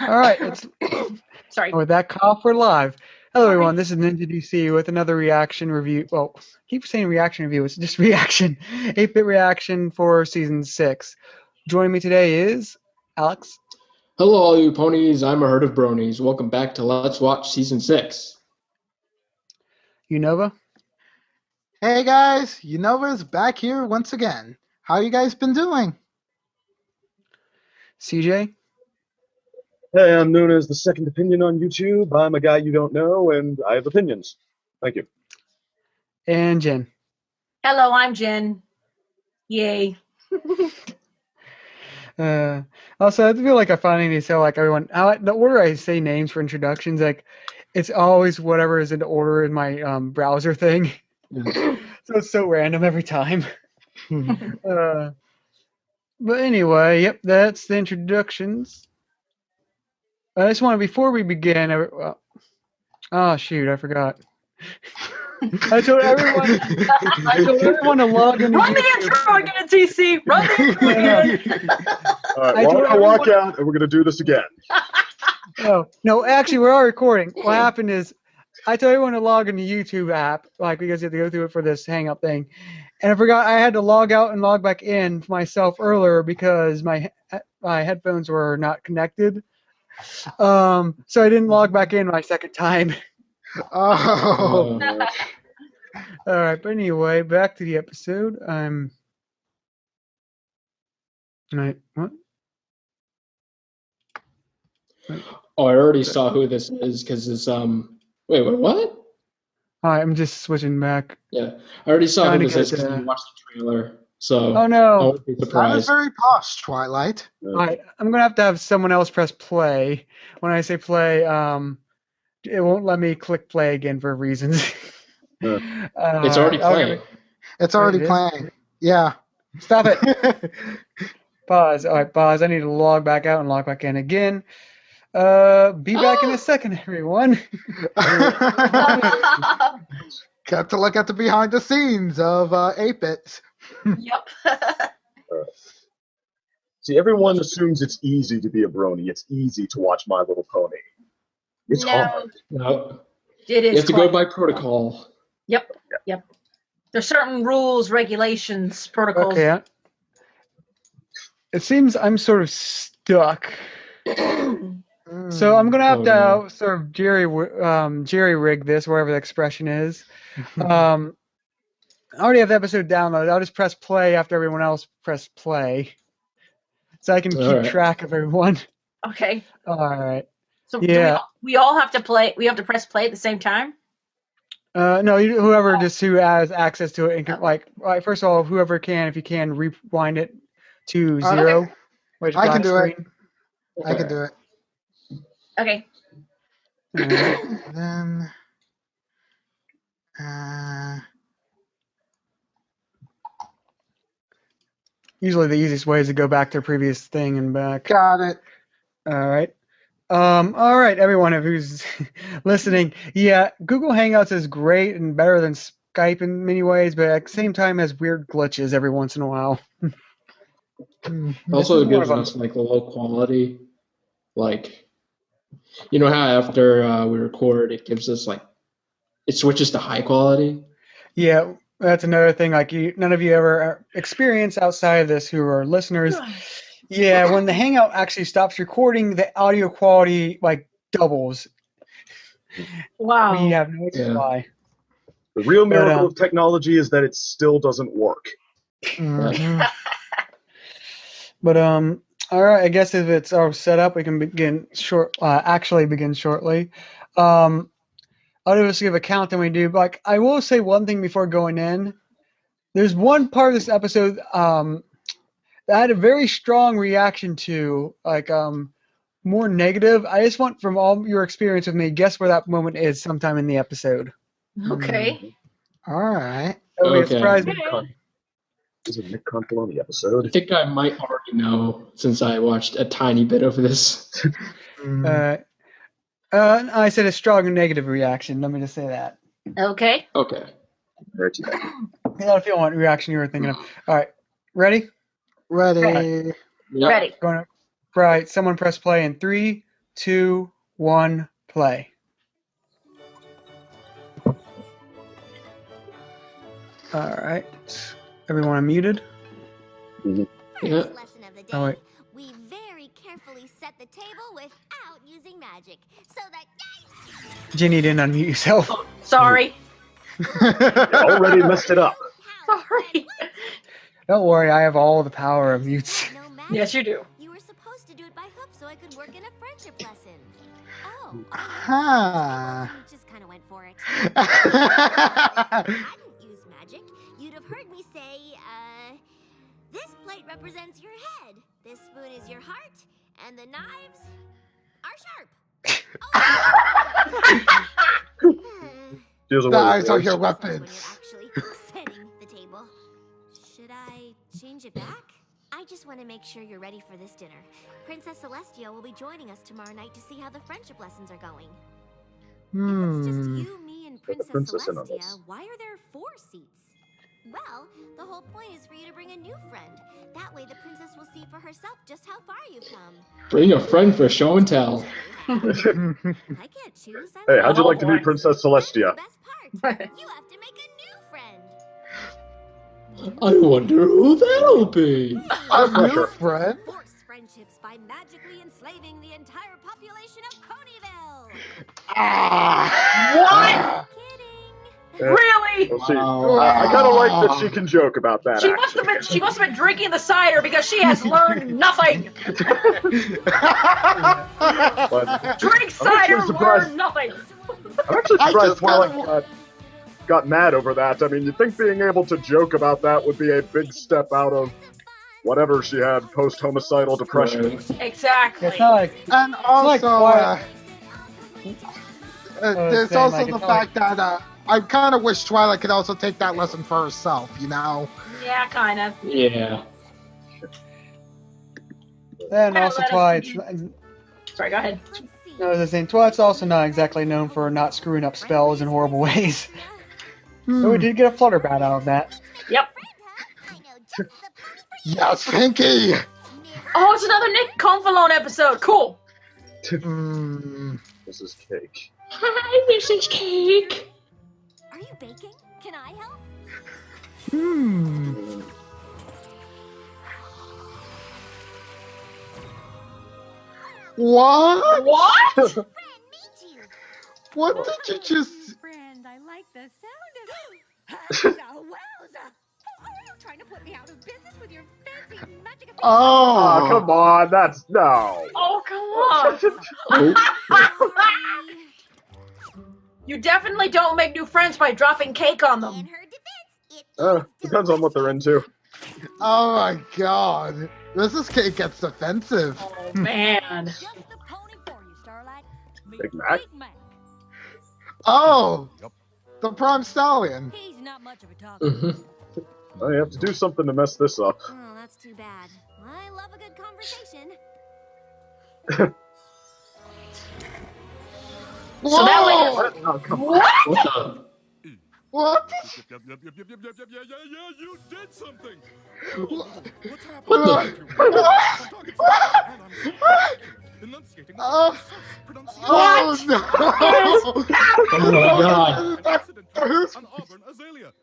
All right, it's Sorry. with that cough, we're live. Hello, everyone. This is Ninja DC with another reaction review. Well, I keep saying reaction review. It's just reaction. 8-bit reaction for season 6. Joining me today is Alex. Hello, all you ponies. I'm a herd of bronies. Welcome back to Let's Watch Season 6. Unova. Hey guys, Unova's back here once again. How you guys been doing? CJ. Hey, I'm known as the Second Opinion on YouTube. I'm a guy you don't know, and I have opinions. Thank you. And Jen. Hello, I'm Jen. Yay. Also, I feel like I finally need to tell everyone the order I say names for introductions, it's always whatever is in order in my browser thing. So it's so random every time. But anyway, yep, that's the introductions. I just want to, before we begin, oh shoot, I forgot. I told everyone to log into Run the YouTube. intro again, TC. Run the intro again. All right, well, I'm going to walk out, and we're going to do this again. No, actually, we're all recording. What happened is, I told everyone to log into the YouTube app, because you have to go through it for this Hangout thing. And I forgot I had to log out and log back in for myself earlier because my headphones were not connected. So I didn't log back in my second time. Oh. All right, but anyway, back to the episode. What? Oh, I already saw who this is because it's Wait, what? Hi, I'm just switching back. Yeah, I already saw who this is because I I watched the trailer. So oh no! I won't be That is surprised. very posh, Twilight. All right, I'm gonna have to have someone else press play. When I say play, it won't let me click play again for reasons. It's already playing. It's already playing. Yeah. Stop it. Pause. All right, pause. I need to log back out and log back in again. Be back in a second, everyone. Got to look at the behind the scenes of 8-bits. Yep. See, everyone assumes it's easy to be a brony. It's easy to watch My Little Pony. It's hard. No, It is. you have to go by protocol. Yep. There's certain rules, regulations, protocols. Okay. It seems I'm sort of stuck. So I'm gonna have to sort of jerry rig this, wherever the expression is. I already have the episode downloaded. I'll just press play after everyone else press play, so I can keep track of everyone. Okay. All right. So yeah, we all have to play. We have to press play at the same time. No, whoever who has access to it and can, first of all, whoever can, if you can, rewind it to 0. Okay. I can do it. I can do it. Okay. Then, usually the easiest way is to go back to the previous thing and back. Got it. All right. All right, everyone who's listening. Yeah, Google Hangouts is great and better than Skype in many ways, but at the same time has weird glitches every once in a while. Also, it gives us the low quality, you know how after we record, it gives us it switches to high quality. Yeah, that's another thing. None of you ever experience outside of this who are listeners. Yeah, when the Hangout actually stops recording, the audio quality doubles. Wow. We have no idea why. The real miracle of technology is that it still doesn't work. But all right. I guess if it's all set up, we can begin actually begin shortly. I'll just give a count than we do. But I will say one thing before going in. There's one part of this episode that I had a very strong reaction to, more negative. I just want, from all your experience with me, guess where that moment is sometime in the episode. Okay. All right. That would be a surprise. Is it Nick Kunkel on the episode? I think I might already know since I watched a tiny bit of this. I said a strong and negative reaction. Let me just say that. Okay. Okay. Right to that. I don't feel what reaction you were thinking of. All right. Ready? Ready. Yep. Ready. Right. Someone press play in 3, 2, 1, play. All right. Everyone unmuted? Yeah. First lesson of the day. Oh, wait. We very carefully set the table without using magic, so that Jenny didn't unmute yourself. Sorry. You already messed it up. Sorry. Don't worry, I have all the power of mutes. no magic. Yes, you do. You were supposed to do it by hook so I could work in a friendship lesson. Oh. Huh. Just kind of went for it. If I hadn't used magic, you'd have heard me say, this plate represents your head, this spoon is your heart, and the knives are sharp. Deals away with Knives are words. your That's when weapons. you're actually setting the table. Should I change it back? I just want to make sure you're ready for this dinner. Princess Celestia will be joining us tomorrow night to see how the friendship lessons are going. If it's just you, me, and Put the Princess princess in on Celestia, this. why are there 4 seats? Well, the whole point is for you to bring a new friend. That way the princess will see for herself just how far you've come. Bring a friend for show and tell. I can't choose. Hey, how'd you Oh, like to meet boy. Princess Celestia? That's the best part. You have to make a new friend. I wonder who that'll be. A new Pressure. friend? Force friendships by magically enslaving the entire population of Coneyville. Ah. Kidding. Really? Well, see, Wow. I kind of like that she can joke about that. She must have been drinking the cider because she has learned nothing. But Drink I'm cider, actually surprised. learn nothing. I'm actually I surprised just Twilight gotta- got mad over that. I mean, you'd think being able to joke about that would be a big step out of whatever she had post-homicidal depression. Exactly. It's not like And like also, Twilight. there's saying, also like, the it's fact that I kind of wish Twilight could also take that lesson for herself, you know? Yeah, kind of. Yeah. and Well, also that is- Twilight's. Sorry, go ahead. Let's see. No, I was just saying, Twilight's also not exactly known for not screwing up spells in horrible ways. But we did get a flutter bat out of that. Yep. I know just the pony for you. Yes, Pinky! Oh, it's another Nick Confalone episode. Cool. Hmm. This is cake. Hi, Mrs. Cake. Are you baking? Can I help? Hmm. What? What? Friend, meet you. What did you just... Friend, I like the sound of Wowza, wowza. Oh, are you trying to put me out of business with your fancy magic ability? Oh, Oh! come on, that's no. Oh, come on. You definitely don't make new friends by dropping cake on In them. her defense, it Depends on what they're into. Oh my god. Mrs. Cake gets defensive. Oh, man. Just the pony for you, Starlight. Meet Big Mac? Big Mac. Oh! The Prime Stallion. He's not much of a talker. Mhm. Well, you have to do something to mess this up. Oh, that's too bad. I love a good conversation. So that way- Whoa! Oh, come on. What? What the? What? Yeah, you did something. What's happening? What the? I'm talking to you, and I'm sorry. Enunciating the Oh. pronunciation. Oh no! Oh my god. Accident an auburn azalea.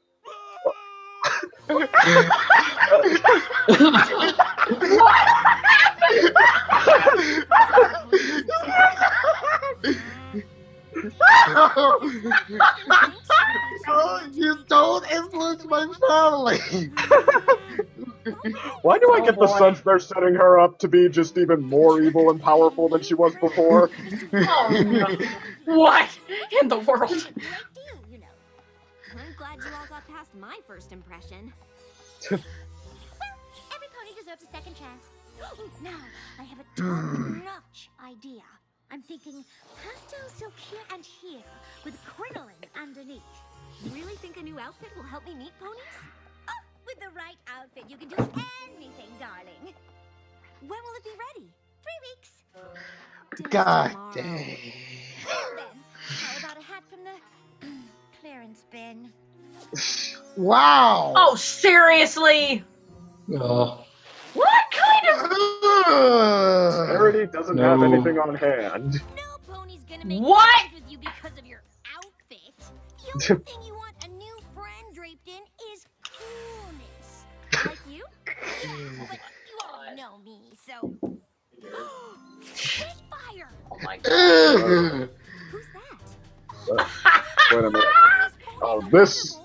Oh, you don't influence my family. Why do I Oh, get the boy. sense they're setting her up to be just even more evil and powerful than she was before? Oh, no. What in the world? Great deal, you know. I'm glad you all got past my first impression. Well, every pony deserves a second chance. Now, I have a top-notch idea. I'm thinking pastel silk here and here with crinoline underneath. You really think a new outfit will help me meet ponies? Oh, with the right outfit, you can do anything, darling. When will it be ready? 3 weeks. Dinner's God tomorrow. dang. Well then, how about a hat from the clearance bin? Wow. Oh, seriously? Oh. What kind of... Charity doesn't have anything on hand. No pony's gonna make What? friends with you because of your outfit. The only thing you want a new friend draped in is coolness. Like you? Yeah, but you already know me, so. Spitfire! Oh my god. Who's that? Wait a minute. Oh, this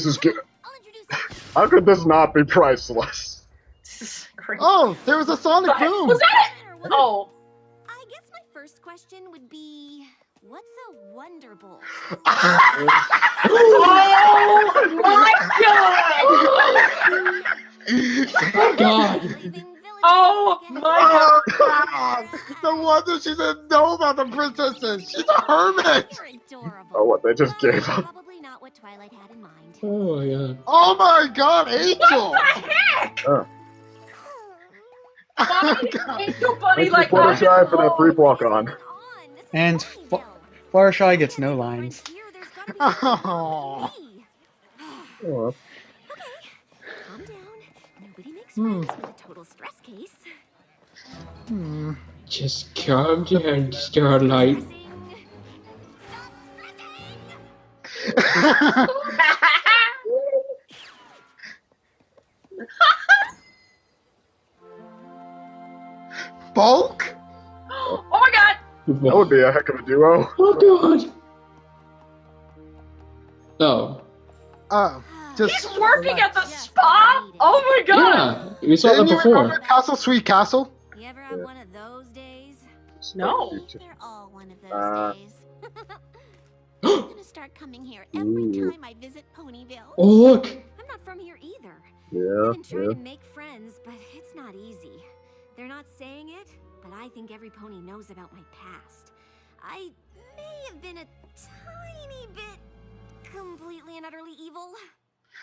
is good. I'll introduce you. How could this not be priceless? This is crazy. Oh, there was a sonic boom. Was that it? Oh. I guess my first question would be, what's a wonderbolt? Oh my god! God. Oh my god! No wonder she didn't know about the princesses. She's a hermit. You're adorable. Oh, what? They just gave up. Probably not what Twilight had in mind. Oh my god. Oh my God, Angel. What the heck? Oh. Angel Bunny Thank you, like Fluttershy, for that brief walk on. And Fluttershy gets no lines. Oh. Oh, Calm down. Nobody makes friends with a total stress case. Just calm down, Starlight. Bulk? Oh my god! that would be a heck of a duo. Oh god. Oh. Oh, just. He's working at the spa? Oh my god! Yeah, we saw that Didn't you before. remember Castle Sweet Castle? You ever have one of those days? No. They're all one of those days. I'm gonna start coming here every time I visit Ponyville. Oh look. I'm not from here either. Yeah, I've been trying yeah. to make friends, but it's not easy. They're not saying it, but I think every pony knows about my past. I may have been a tiny bit completely and utterly evil.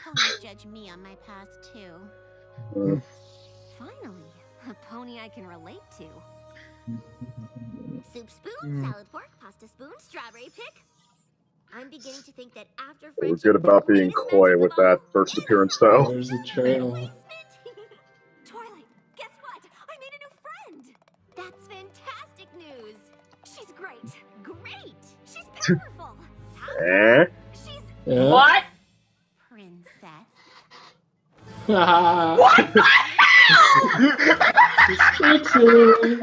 Ponies judge me on my past, too. Finally, a pony I can relate to. Soup spoon, salad fork, pasta spoon, strawberry pick. I'm beginning to think that after It was friendship, good about being coy with that first appearance, though. There's the trail. Twilight, guess what? I made a new friend. That's fantastic news. She's great. Great. She's powerful. Eh? She's Yeah. What? princess. What? What the Trixie.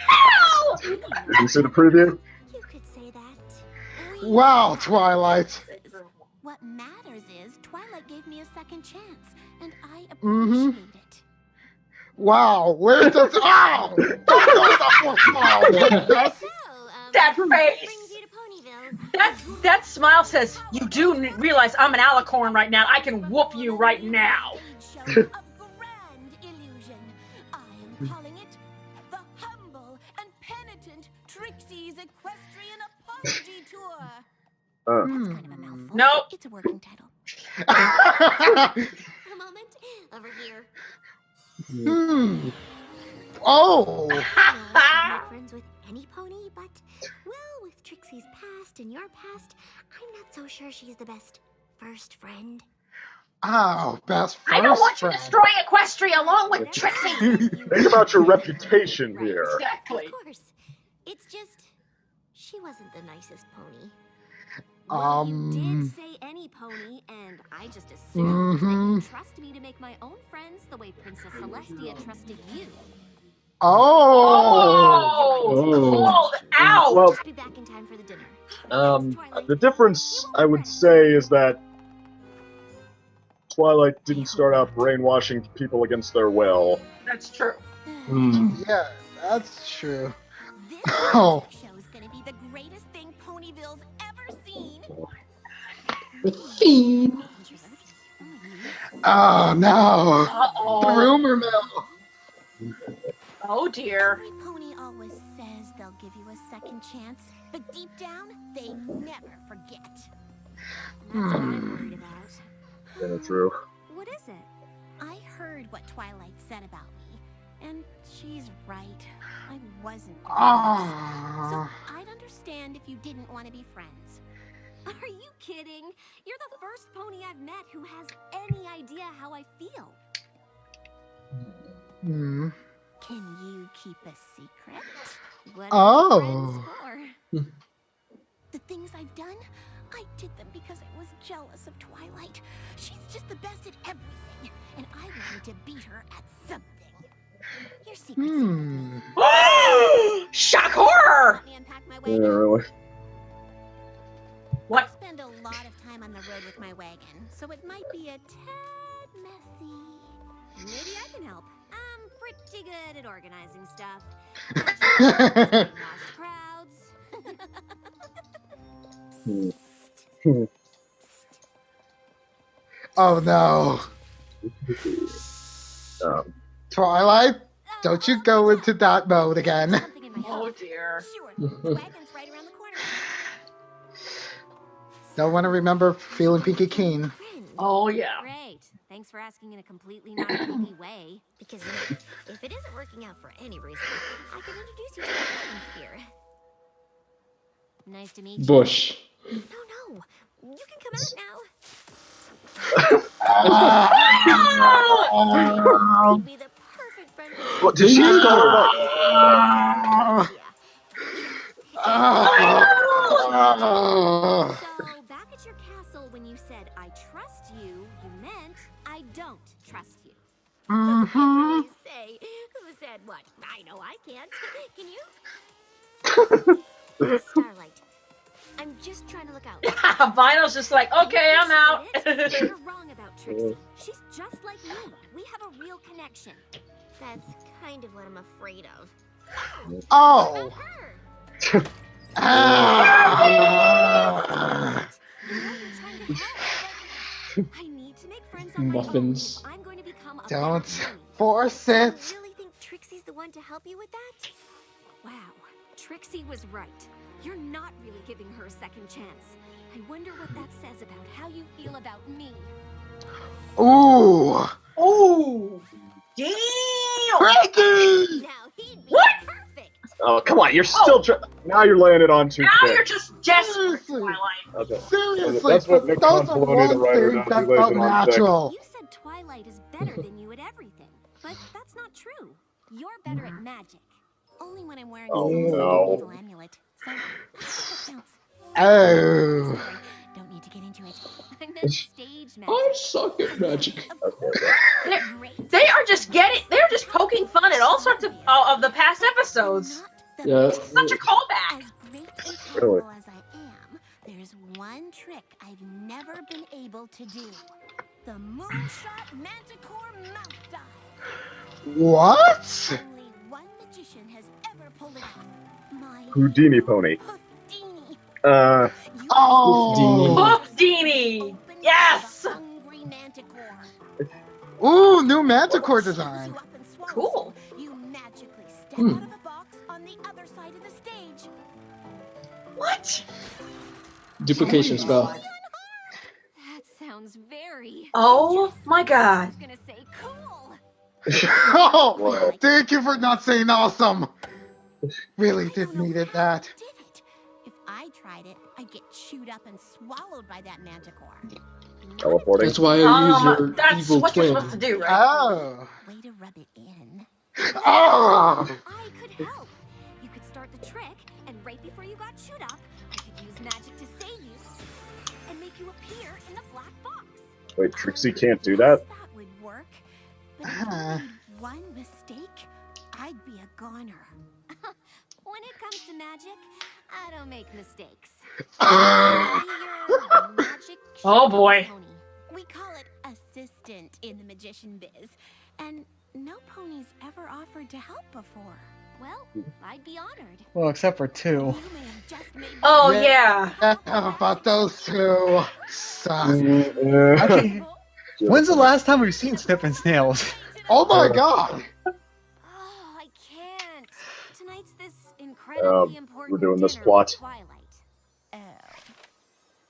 hell? Did you see the preview? You could say that. Wow, Twilight. What matters is Twilight gave me a second chance, and I Mhm. appreciate it. Wow, where's the. Ow! Don't go to the fourth small. So, That what face. brings you to Ponyville? That smile says, you do realize I'm an alicorn right now. I can whoop you right now. Show of grand illusion. I am calling it the Humble and Penitent Trixie's Equestrian Apology Tour. That's kind of a mouthful. Nope. It's a working title. A moment. Over here. Oh. I know I can make friends with any pony, but, well, with Trixie's past and your past, I'm not so sure she's the best first friend. Oh, best first I don't want you friend. destroying Equestria along with Trixie. Think about your reputation here. Exactly. Of course. It's just, she wasn't the nicest pony. You did say any pony, and I just assumed that you trust me to make my own friends the way Princess Celestia trusted you. Oh. Called out. Well, Just be back in time for the dinner. the difference, I would say, is that Twilight didn't start out brainwashing people against their will. That's true. Yeah, that's true. This Oh. show is gonna be the greatest thing Ponyville's ever seen. The theme. Oh no. The Uh-oh. rumor mill. Oh, dear. Every pony always says they'll give you a second chance, but deep down, they never forget. That's what I'm worried about. Yeah, true. What is it? I heard what Twilight said about me, and she's right. I wasn't the best. So I'd understand if you didn't want to be friends. Are you kidding? You're the first pony I've met who has any idea how I feel. Can you keep a secret? What Oh. are friends for? The things I've done, I did them because I was jealous of Twilight. She's just the best at everything, and I wanted to beat her at something. Your secret's safe with me. Shock horror! Let me unpack my Yeah, wagon. really. What? I spend a lot of time on the road with my wagon, so it might be a tad messy. Maybe I can help. I'm pretty good at organizing stuff. Lost crowds. Oh no. Twilight, don't you go into that mode again. Something in my Oh head. dear. Sure, the wagon's right around the corner. Don't want to remember feeling pinky keen. Friend. Oh yeah. Great. Thanks for asking in a completely non-creepy way. Because if it isn't working out for any reason, I can introduce you to my friend here. Nice to meet you. Bush. No, you can come out now. You'd be the perfect friend for What did she just call her that? So, back at your castle, when you said, I trust you, you meant, I don't trust you. You can't really say who said what. I know I can't. Can you? Starlight, I'm just trying to look out. Vinyl's just like, okay, I'm out. You're wrong about Trixie. She's just like me. We have a real connection. That's kind of what I'm afraid of. Oh. Her. Ah. I know you're trying to help, but I need to make friends on my own. Muffins. I'm going to become a Don't better pony. force You it. really think Trixie's the one to help you with that? Wow, Trixie was right. You're not really giving her a second chance. I wonder what that says about how you feel about me. Ooh. Ooh. Damn. Ricky! Now he'd be What? perfect. Oh, come on, you're still now you're laying it on too Now thick. you're just desperate, Seriously. Twilight. Okay. Seriously, That's what Nick those are Confoloni, the one writer, thing does. that He lays felt it on thick. natural. You said Twilight is better than you at everything, but that's not true. You're better at magic. Only when I'm wearing a Oh, soul-sucking no. evil amulet. So I think that counts. Oh. Story. Don't need to get into it. I meant stage magic. I suck at magic. Of course. Great. They are just poking fun at all sorts of the past episodes. Not the Yeah. best. Such a callback. As great and Really? powerful as I am, there's one trick I've never been able to do. The Moonshot Manticore Mouth Dive. What? Only one magician has ever pulled it off. My Houdini pony. Houdini. Uh, You Oh. Houdini. Yes. hungry manticore. Ooh, new Manticore design. You up and swallows Cool. you. You magically step out of a box on the other side of the stage. What? Duplication spell. That sounds very. Oh my I God. was gonna say cool. Oh, thank you for not saying awesome. Really did needed that. Did it? If I tried it, I'd get chewed up and swallowed by that manticore. teleporting. That's why I use your That's evil what you're twin. supposed to do, right? Oh. Way to rub it in. Oh. I could help. You could start the trick, and right before you got chewed up, I could use magic to save you and make you appear in the black box. Wait, Trixie can't do that? That would work. But if I made one mistake, I'd be a goner. When it comes to magic, I don't make mistakes. Maybe you're a magic Oh, boy. pony. We call it assistant in the magician biz, and no pony's ever offered to help before. Well, I'd be honored. Well, except for two. You may have just made Oh me- yeah. But those two suck. Actually, when's the last time we've seen Snip and Snails? Oh my god. Oh, I can't. Tonight's this incredibly important we're doing this dinner plot. with Twilight. Oh.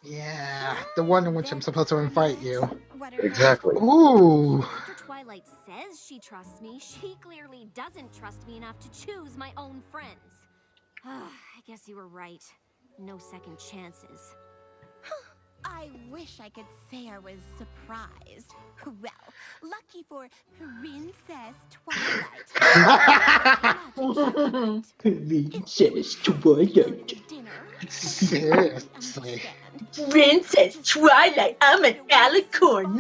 Yeah, the one in which I'm supposed to invite you. What are Exactly. Ooh. After Twilight says she trusts me, she clearly doesn't trust me enough to choose my own friends. I guess you were right. No second chances. I I wish I could say I was surprised. Well, lucky for Princess Twilight. Princess Twilight. Seriously. Princess Twilight, I'm an alicorn.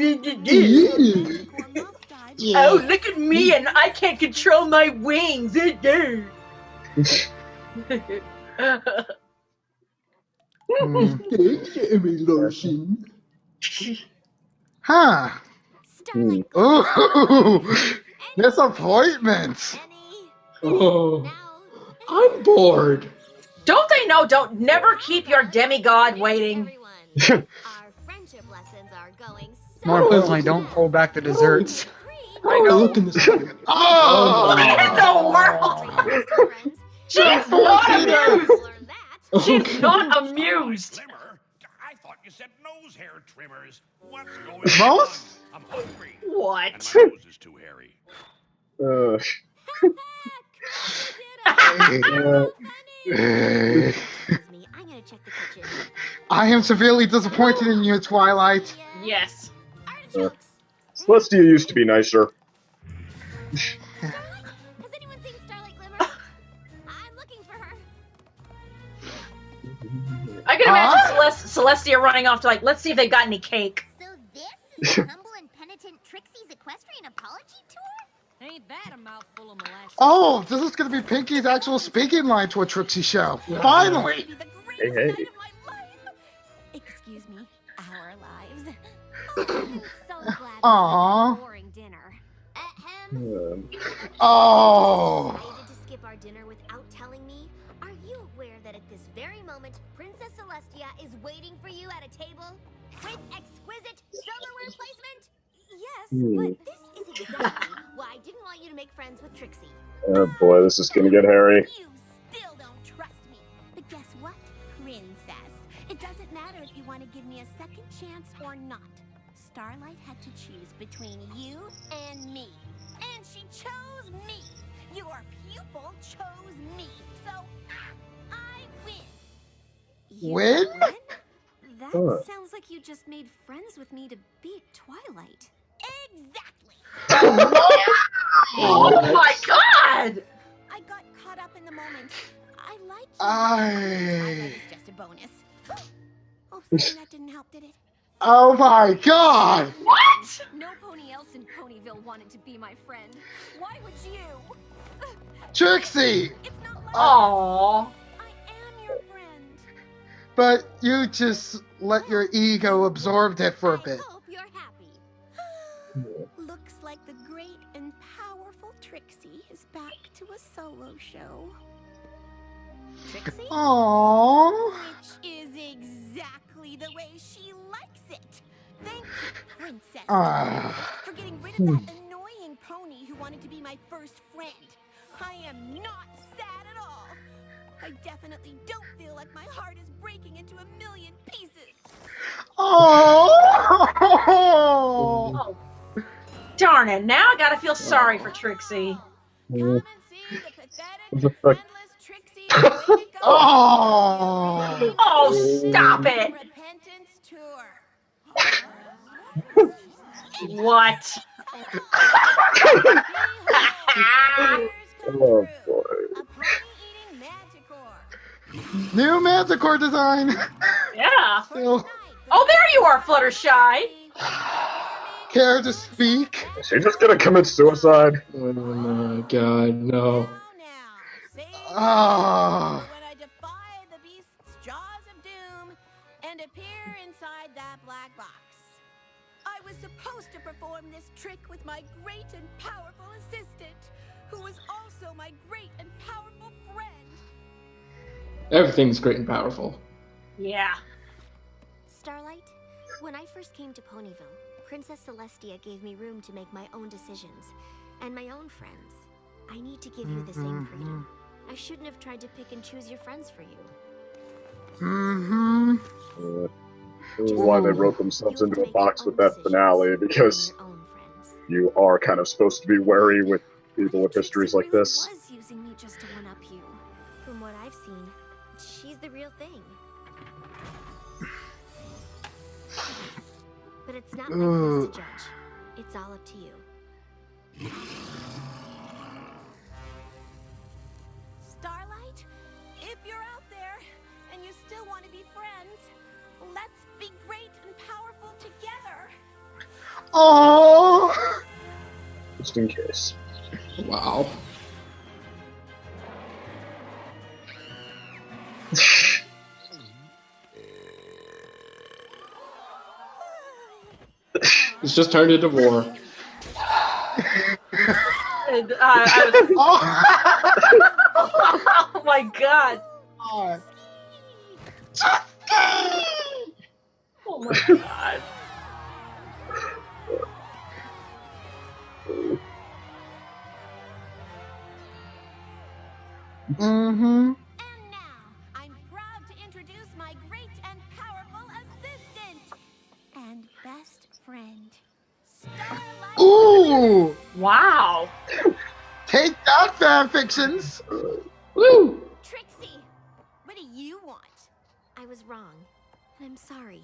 Yeah. Oh, look at me, and I can't control my wings. Lotion. Huh. Starlight. Ooh. Disappointment. Oh, I'm bored. Don't they know? Don't never keep your demigod waiting. Our friendship lessons are going so More importantly, don't hold back the desserts. I know. Look in this. Oh! What in the world? She's not amused. She's not amused. Glimmer, I thought you said nose hair trimmers. What's going Most? on? I'm hungry. What? And my nose is too hairy. I'm gonna check the kitchen. I am severely disappointed in you, Twilight. Yes. Artichokes. Celestia used to be nicer. Starlight? Has anyone seen Starlight Glimmer? I'm looking for her. I can imagine Celestia running off to like, let's see if they got any cake. So this is the humble and penitent Trixie's equestrian apology tour? Ain't that a mouthful of molasses? Oh, this is going to be Pinky's actual speaking line to a Trixie show. Finally! Hey, hey. Excuse me, our lives. I'm so glad Aw. we had a boring dinner. Oh! Decided to skip our dinner without telling me? Are you aware that at this very moment, Princess Celestia is waiting for you at a table with exquisite silverware placement? Yes, But this is exactly why I didn't want you to make friends with Trixie. Oh boy, this is gonna get hairy. You still don't trust me. But guess what, Princess? It doesn't matter if you want to give me a second chance or not. Starlight had to choose between you and me. And she chose me. Your pupil chose me. So, I win. You Win? That Huh. sounds like you just made friends with me to beat Twilight. Exactly. Oh my god! I got caught up in the moment. I like you. I... It's just a bonus. Oh, sorry, that didn't help, did it? Oh my god! What? No pony else in Ponyville wanted to be my friend. Why would you? Trixie! It's not like Aww. I am your friend. But you just let your ego absorb it for a bit. I hope you're happy. Looks like the great and powerful Trixie is back to a solo show. Trixie? Aww. Which is exactly the way she likes it. Thank you, Princess Ah. for getting rid of that annoying pony who wanted to be my first friend. I am not sad at all. I definitely don't feel like my heart is breaking into a million pieces. Oh. Oh. Darn it, now I gotta feel sorry for Trixie. Come and see the pathetic, What the fuck? friendless Trixie is way to go. Oh. Oh, stop it! Repentance tour. What? Oh boy. A pony-eating manticore. New Manticore design. Yeah. Still Oh, there you are, Fluttershy. care to speak? Is she just gonna commit suicide? Oh my god, no. Ah. When I defy the beast's jaws of doom and appear inside that black box. I was supposed to perform this trick with my great and powerful assistant, who was also my great and powerful friend. Everything's great and powerful. Yeah. Starlight, when I first came to Ponyville, Princess Celestia gave me room to make my own decisions and my own friends. I need to give you the same freedom. I shouldn't have tried to pick and choose your friends for you. Mm-hmm. This is why they wrote themselves into a box with that finale, because Your own friends. you are kind of supposed to be wary with people with histories like this. Was using me just to one-up you. From what I've seen, she's the real thing. But it's not my place to judge. It's all up to you. Starlight, if you're out there and you still want to be friends, let's be great and powerful together. Oh. Just in case. Wow. It's just turned into war. Oh my god. Oh. Oh my god. Mm-hmm. And now, I'm proud to introduce my great and powerful assistant and best friend, Starlight. Ooh! Wow. Take that, fanfictions! Woo! Trixie, what do you want? I was wrong. I'm sorry.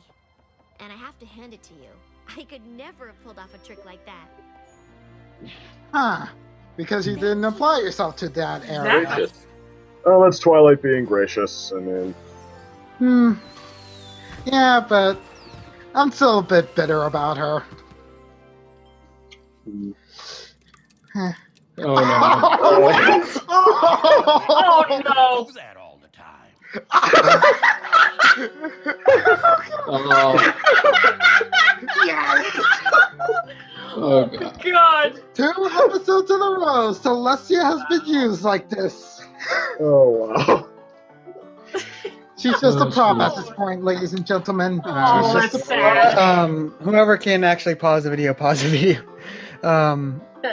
And I have to hand it to you. I could never have pulled off a trick like that. Huh. Because you didn't apply yourself to that area. Gracious. Oh, that's Twilight being gracious. I mean, Yeah, but I'm still a bit bitter about her. Oh no. Oh no. Do that all the time. Oh. Yes! Oh god. God. 2 episodes in a row, Celestia has been used like this. oh wow. She's just a Oh, prop at sweet. this point, ladies and gentlemen. Oh, She's that's just a sad. Whoever can actually pause the video, pause the video.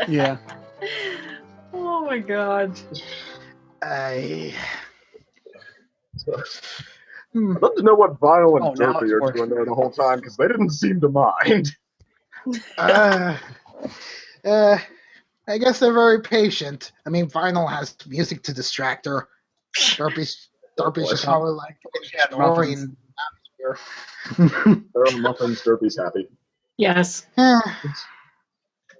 Yeah. Oh my god. I... I'd love to know what Vile and Oh, now Derpy it's are working. doing there the whole time, because they didn't seem to mind. I guess they're very patient. I mean, Vinyl has music to distract her. Darby should probably like story and atmosphere. They're on muffins, Derpy's happy. Yes. Eh,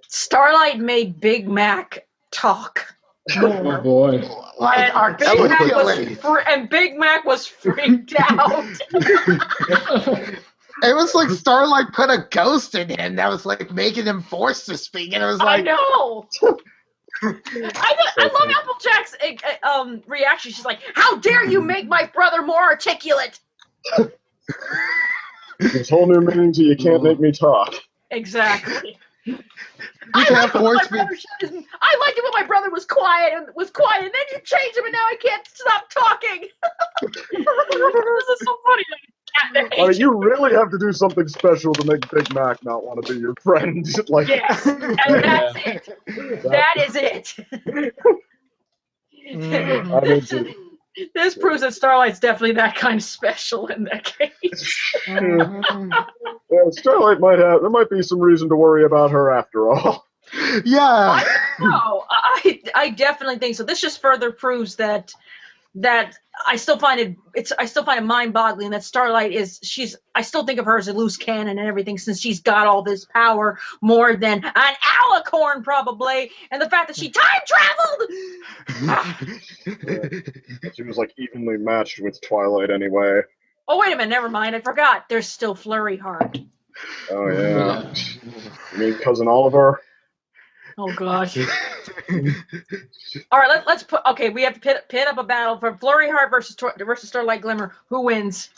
Starlight made Big Mac talk Oh more. boy. like And Big, Mac was articulate. and Big Mac was freaked out. It was like Starlight put a ghost in him that was like making him forced to speak, and it was I like, know. I love Applejack's reaction. She's like, "How dare you make my brother more articulate?" There's whole new meaning to you can't make me talk. Exactly. you I can't liked it when force me. I liked it when my brother was quiet, and then you changed him, and now I can't stop talking. This is so funny. I mean, you really have to do something special to make Big Mac not want to be your friend. Like, Yes, and that's it. That is it. I mean, This proves that Starlight's definitely that kind of special in that case. yeah, Starlight there might be some reason to worry about her after all. Yeah. No, I definitely think so. This just further proves that I still find it mind-boggling that Starlight I still think of her as a loose cannon and everything, since she's got all this power more than an alicorn probably, and the fact that she time traveled. She was like evenly matched with Twilight anyway. Oh wait a minute, never mind. I forgot. There's still Flurry Heart. Oh yeah. You mean Cousin Oliver? Oh gosh. All right, let's put. Okay, we have to pit up a battle for Flurry Heart versus Starlight Glimmer. Who wins?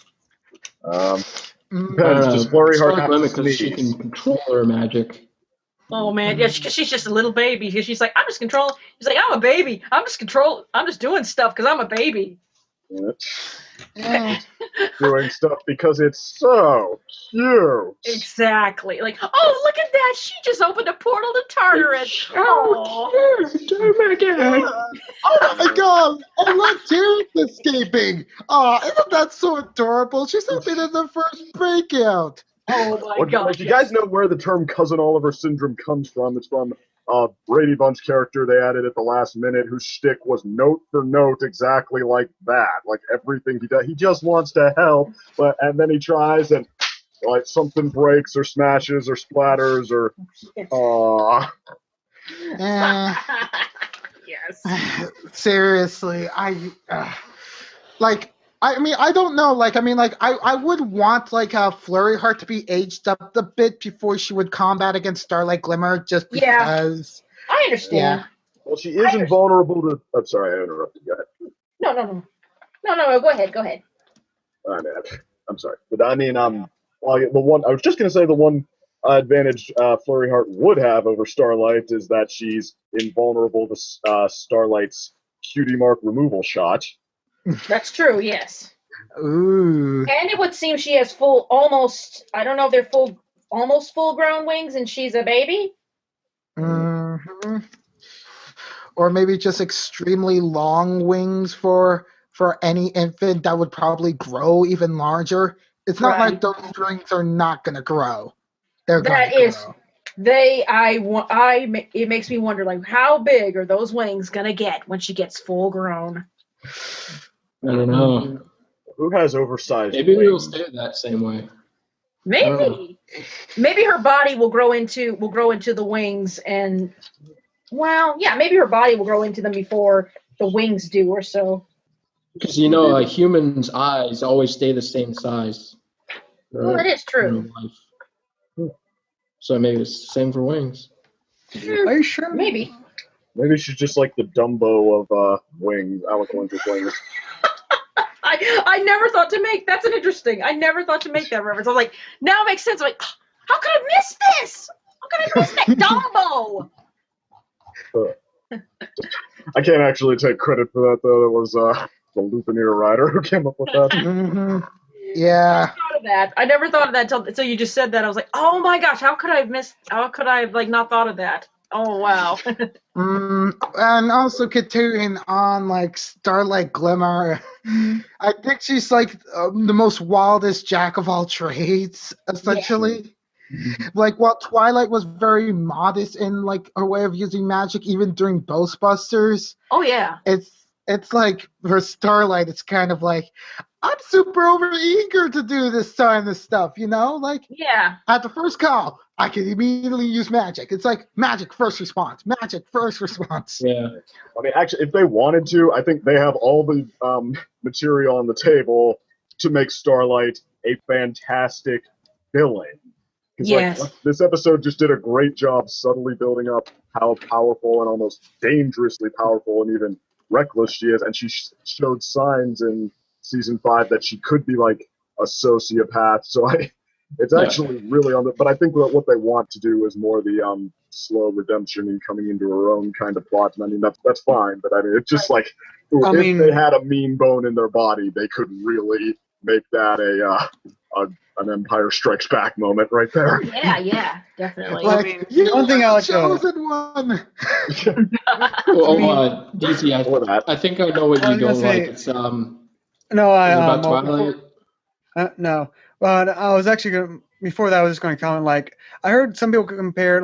Depends. Does Flurry Heart have to because she sneeze? can control her magic. Oh man, yeah, she's just a little baby. She's like, I'm just controlling. She's like, I'm a baby. I'm just doing stuff because I'm a baby. Yeah. Doing stuff because it's so cute. Exactly. Like, oh look at that. She just opened a portal to Tartarus. Oh, Oh my god. Oh my god! I love Terrence escaping! Oh, isn't that so adorable? She's helping in the first breakout! oh my god. Like, you guys know where the term Cousin Oliver syndrome comes from? It's from a Brady Bunch character they added at the last minute whose shtick was note for note exactly like that. Like everything he does, he just wants to help, and then he tries and like something breaks or smashes or splatters or Yes. Seriously, I don't know. I would want a Flurry Heart to be aged up a bit before she would combat against Starlight Glimmer, just because. I understand. Yeah. Well, she is invulnerable to. I'm sorry, I interrupted. Go ahead. No. Go ahead. I'm sorry, but I mean, well, the one I was just gonna say the one advantage Flurry Heart would have over Starlight is that she's invulnerable to Starlight's cutie mark removal shot. That's true. Yes. Ooh. And it would seem she has almost. I don't know if they're almost full grown wings, and she's a baby. Mm-hmm. Or maybe just extremely long wings for any infant that would probably grow even larger. It's not like those wings are not going to grow. They're going to grow. It makes me wonder, like, how big are those wings going to get when she gets full grown? I don't know. Who has oversized Maybe wings? it'll stay that same way. Maybe her body will grow into the wings, and maybe her body will grow into them before the wings do, or so. Because a human's eyes always stay the same size. Well, that is true. So maybe it's the same for wings. Are you sure? Maybe. Maybe she's just like the Dumbo of wings, Alec Winter's wings. I never thought to make. That's an interesting. I never thought to make that reference. I was like, now it makes sense. I'm like, how could I miss this? How could I miss that Dumbo? I can't actually take credit for that though. It was the Lupaneer writer who came up with that. Mm-hmm. Yeah. I never thought of that until you just said that. I was like, oh my gosh, how could I have not thought of that? Oh wow. And also continuing on Starlight Glimmer, I think she's the most wildest jack of all trades, essentially. Yeah. While Twilight was very modest in her way of using magic, even during Ghostbusters. Oh yeah. It's like for Starlight, it's kind of like, I'm super over eager to do this stuff, Yeah. At the first call, I can immediately use magic. It's like magic first response. Yeah. I mean, actually, if they wanted to, I think they have all the material on the table to make Starlight a fantastic villain. Yes. This episode just did a great job subtly building up how powerful and almost dangerously powerful and even reckless she is, and she showed signs in season 5 that she could be a sociopath. So it's actually really on the. But I think what they want to do is more the slow redemption and coming into her own kind of plot. And I mean that's fine, but I mean it's just if they had a mean bone in their body, they could really make that an Empire Strikes Back moment right there. Yeah, definitely. One thing I like chosen one. DC, I think I know what you don't like. It's about Twilight. No, but I was actually going before that. I was just going to comment. I heard some people compare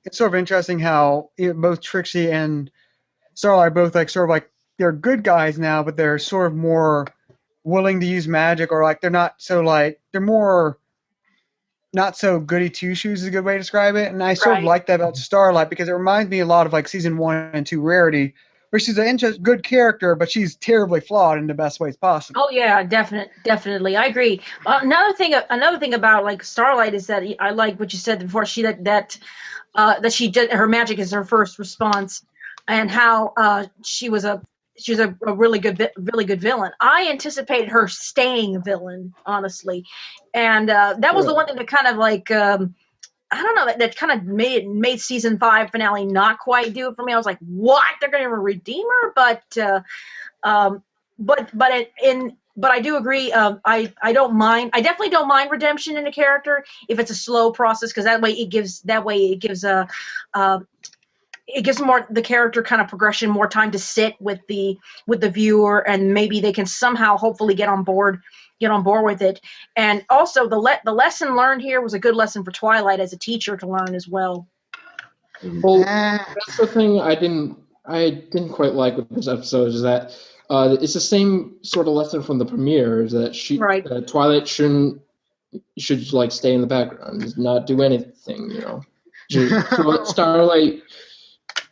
it's sort of interesting how both Trixie and Starlight are both they're good guys now, but they're sort of more willing to use magic, or they're not so they're more not so goody two shoes is a good way to describe it. And I sort of like that about Starlight because it reminds me a lot of season 1 and 2 Rarity, where she's a good character, but she's terribly flawed in the best ways possible. Oh yeah, definitely, I agree. Another thing about Starlight is that I like what you said before. That she did her magic is her first response, and how she was a really good villain. I anticipated her staying a villain, honestly, and that was the one thing that kind of I don't know, that kind of made season 5 finale not quite do it for me. I was like, what? They're going to redeem her, but I do agree. I don't mind. I definitely don't mind redemption in a character if it's a slow process, because that way it gives more the character kind of progression, more time to sit with the viewer, and maybe they can somehow hopefully get on board with it. And also the lesson learned here was a good lesson for Twilight as a teacher to learn as well. Well, that's the thing I didn't quite like with this episode, is that it's the same sort of lesson from the premiere, is that Twilight shouldn't should like stay in the background, and not do anything, Just let Starlight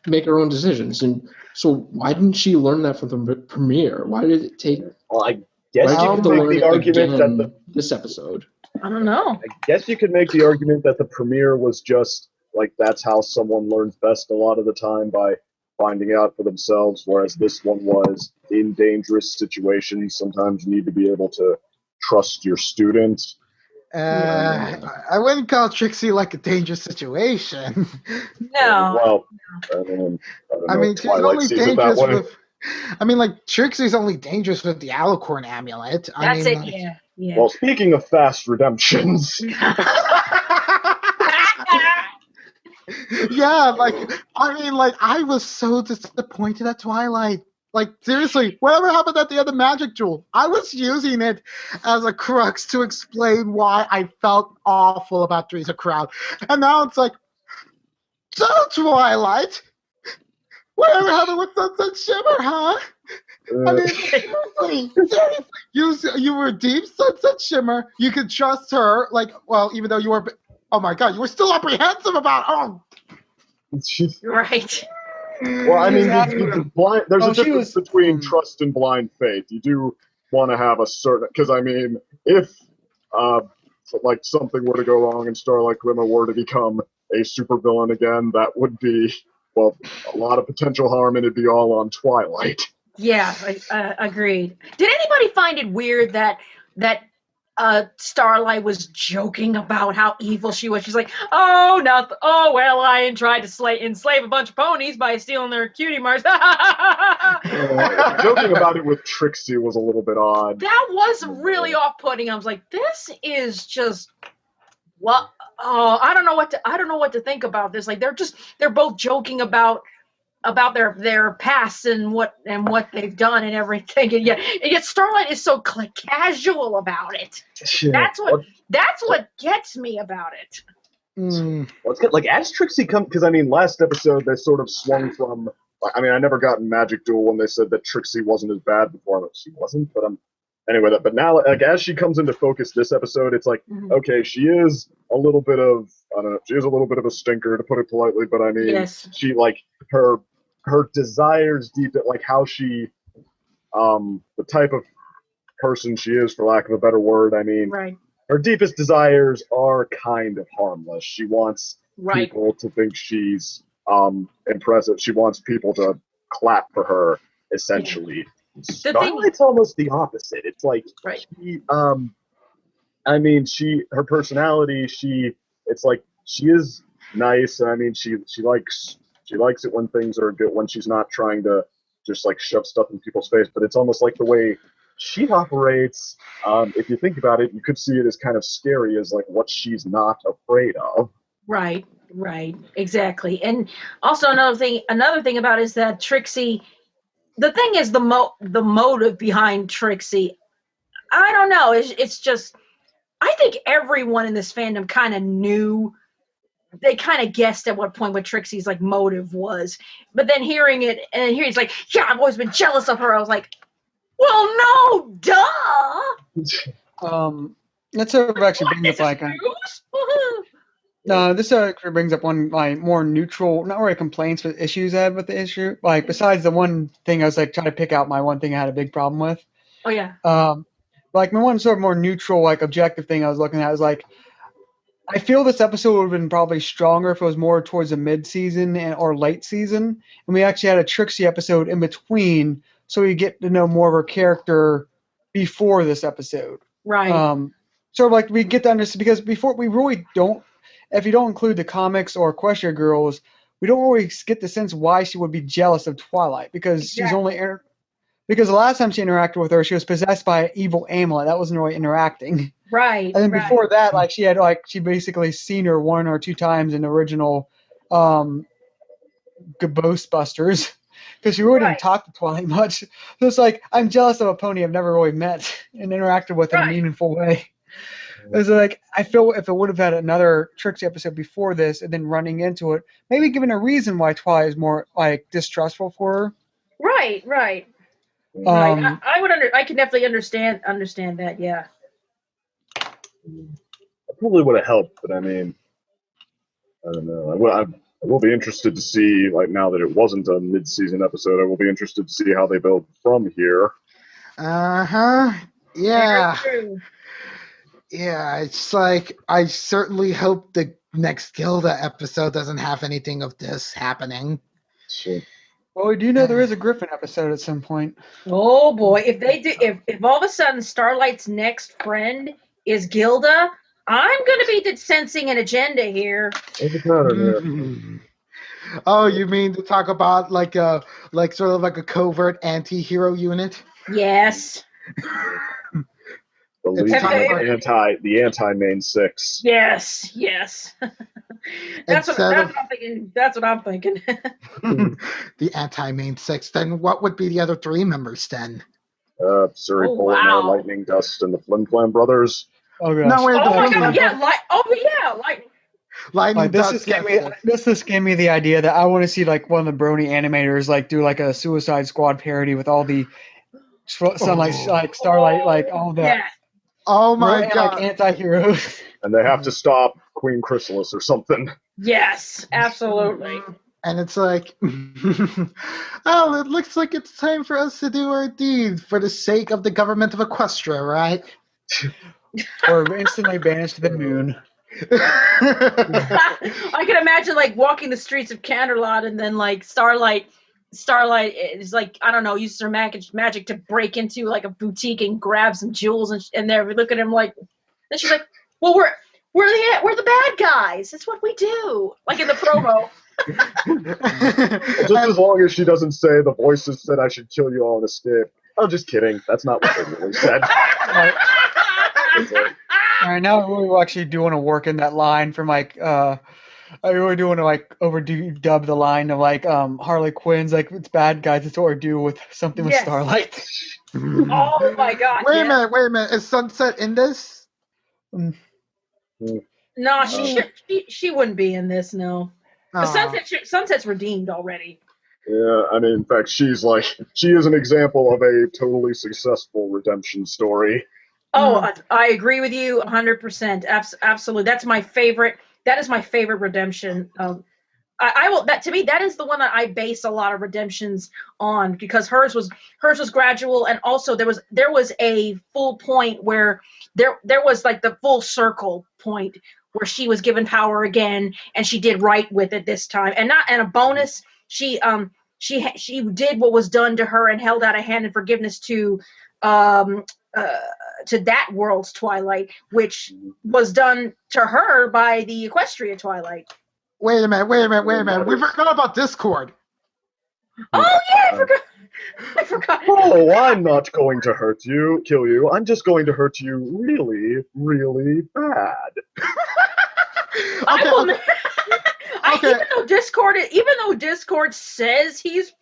make her own decisions. And so why didn't she learn that from the premiere? Why did it take? Well, I guess you have could to make learn the it argument again that this episode? I don't know. I guess you could make the argument that the premiere was just like that's how someone learns best a lot of the time, by finding out for themselves, whereas this one was in dangerous situations. Sometimes you need to be able to trust your students. I wouldn't call Trixie like a dangerous situation. No. Well, I don't I know. mean, she's Twilight only sees it that dangerous way. with. I mean, like Trixie's only dangerous with the alicorn amulet. That's mean, it. like, Yeah. Well, speaking of fast redemptions, yeah, I was so disappointed at Twilight. Like, seriously, whatever happened at the other magic jewel? I was using it as a crux to explain why I felt awful about Teresa Crowd. And now it's like, so Twilight, whatever happened with Sunset Shimmer, huh? I mean, seriously, you were deep Sunset Shimmer. You could trust her. Like, well, even though you were, oh my God, you were still apprehensive about. Right. Well, I mean, there's a difference between trust and blind faith. You do want to have a certain, because I mean, if like something were to go wrong and Starlight Glimmer were to become a supervillain again, that would be, well, a lot of potential harm, and it'd be all on Twilight. Yeah, agreed. Did anybody find it weird that Starlight was joking about how evil she was? She's like, oh, nothing. Oh, well, I tried to enslave a bunch of ponies by stealing their cutie marks. Joking about it with Trixie was a little bit odd. That was really off-putting. I was like, this is just what? Oh, I don't know what to think about this. Like, they're both joking about their past and what they've done and everything, and yet Starlight is so casual about it. That's what gets me about it. Well, it's good. Like, as Trixie comes, because I mean, last episode they sort of swung from. I mean, I never got in Magic Duel when they said that Trixie wasn't as bad before. Like, she wasn't, but anyway. But now, like, as she comes into focus this episode, it's like, okay, she is a little bit of, I don't know, she is a little bit of a stinker, to put it politely. But I mean, she, like, her desires deep, like how she, the type of person she is, for lack of a better word. I mean, her deepest desires are kind of harmless. She wants people to think she's impressive. She wants people to clap for her, essentially. Starlight's almost the opposite. It's like, she, I mean, her personality, it's like, she is nice, and I mean, she likes it when things are good, when she's not trying to just like shove stuff in people's face. But it's almost like the way she operates. If you think about it, you could see it as kind of scary, as like what she's not afraid of. Right, exactly. And also another thing about it is that Trixie. The thing is the motive behind Trixie. I don't know. It's just. I think everyone in this fandom kind of knew. They kind of guessed at what point what Trixie's like motive was, but then hearing it and he's like, yeah, I've always been jealous of her. I was like, well, no, duh. That sort of actually brings up this actually brings up one like more neutral, not really complaints, but issues I had with the issue. Like, besides the one thing I was like trying to pick out, my one thing I had a big problem with. Oh yeah. Like my one sort of more neutral, like objective thing I was looking at was like, I feel this episode would have been probably stronger if it was more towards the mid-season or late season, and we actually had a Trixie episode in between, so we get to know more of her character before this episode. Right. Sort of like we get to understand, because before we really don't, if you don't include the comics or Equestria Girls, we don't really get the sense why she would be jealous of Twilight, because she's only because the last time she interacted with her, she was possessed by an evil amulet. That wasn't really interacting. Right. And then before that, like she basically seen her 1 or 2 times in the original Ghostbusters, because she really didn't talk to Twilight much. So it's like, I'm jealous of a pony I've never really met and interacted with in a meaningful way. It's like, I feel if it would have had another Trixie episode before this and then running into it, maybe given a reason why Twilight is more like distrustful for her. Right. I can definitely understand that. Yeah. probably would have helped, but I mean, I don't know. I will be interested to see, like, now that it wasn't a mid-season episode, I will be interested to see how they build from here. Uh-huh. Yeah. Very true. Yeah, it's like, I certainly hope the next Gilda episode doesn't have anything of this happening. So, Well, we do know there is a Griffin episode at some point. Oh boy, if they do, if all of a sudden Starlight's next friend is Gilda, I'm gonna be sensing an agenda here. what's the pattern here? Mhm. Oh, you mean to talk about like sort of like a covert anti-hero unit? Yes. The Legion of the anti-main six. Yes. That's what I'm thinking. That's what I'm thinking. The anti-main six. Then what would be the other three members then? Surrey, Oh, Polar, wow. Lightning Dust, and the Flim Flam brothers. Oh gosh. No, wait, Oh my the- god, yeah, Lightning. Lightning Like, this Dust, just gave me the idea that I want to see like one of the Brony animators like do like a Suicide Squad parody with all the Sunlight, like Starlight, like all the Yeah. Oh my like god. anti-heroes. And they have to stop Queen Chrysalis or something. Yes, absolutely. And it's like, oh, it looks like it's time for us to do our deed for the sake of the government of Equestria, right? Or instantly banished to the moon. I can imagine like walking the streets of Canterlot and then like Starlight is like, I don't know, uses her magic to break into like a boutique and grab some jewels and they're looking at him like, then she's like, well, we're the bad guys. That's what we do. Like in the promo. Just as long as she doesn't say the voices said I should kill you all and escape. I'm just kidding. That's not what they really said. All right, now I really actually do want to work in that line from like I really do want to like overdub the line of like Harley Quinn's like it's bad guys, it's what we do with something with Yes. Starlight. Oh my god. Wait yeah. a minute. Is Sunset in this? No, she wouldn't be in this, no. Aw. Sunset's redeemed already. Yeah, I mean, in fact, she is an example of a totally successful redemption story. Oh, I agree with you 100%. Absolutely. That is my favorite redemption. I will, that to me, that is the one that I base a lot of redemptions on because hers was gradual, and also there was a full point where there was like the full circle point where she was given power again and she did right with it this time, and a bonus, she did what was done to her and held out a hand in forgiveness to that world's Twilight, which was done to her by the Equestria Twilight. Wait a minute. We forgot about Discord. Oh yeah, I forgot. Oh, I'm not going to kill you. I'm just going to hurt you really, really bad. Okay. Even though Discord says he's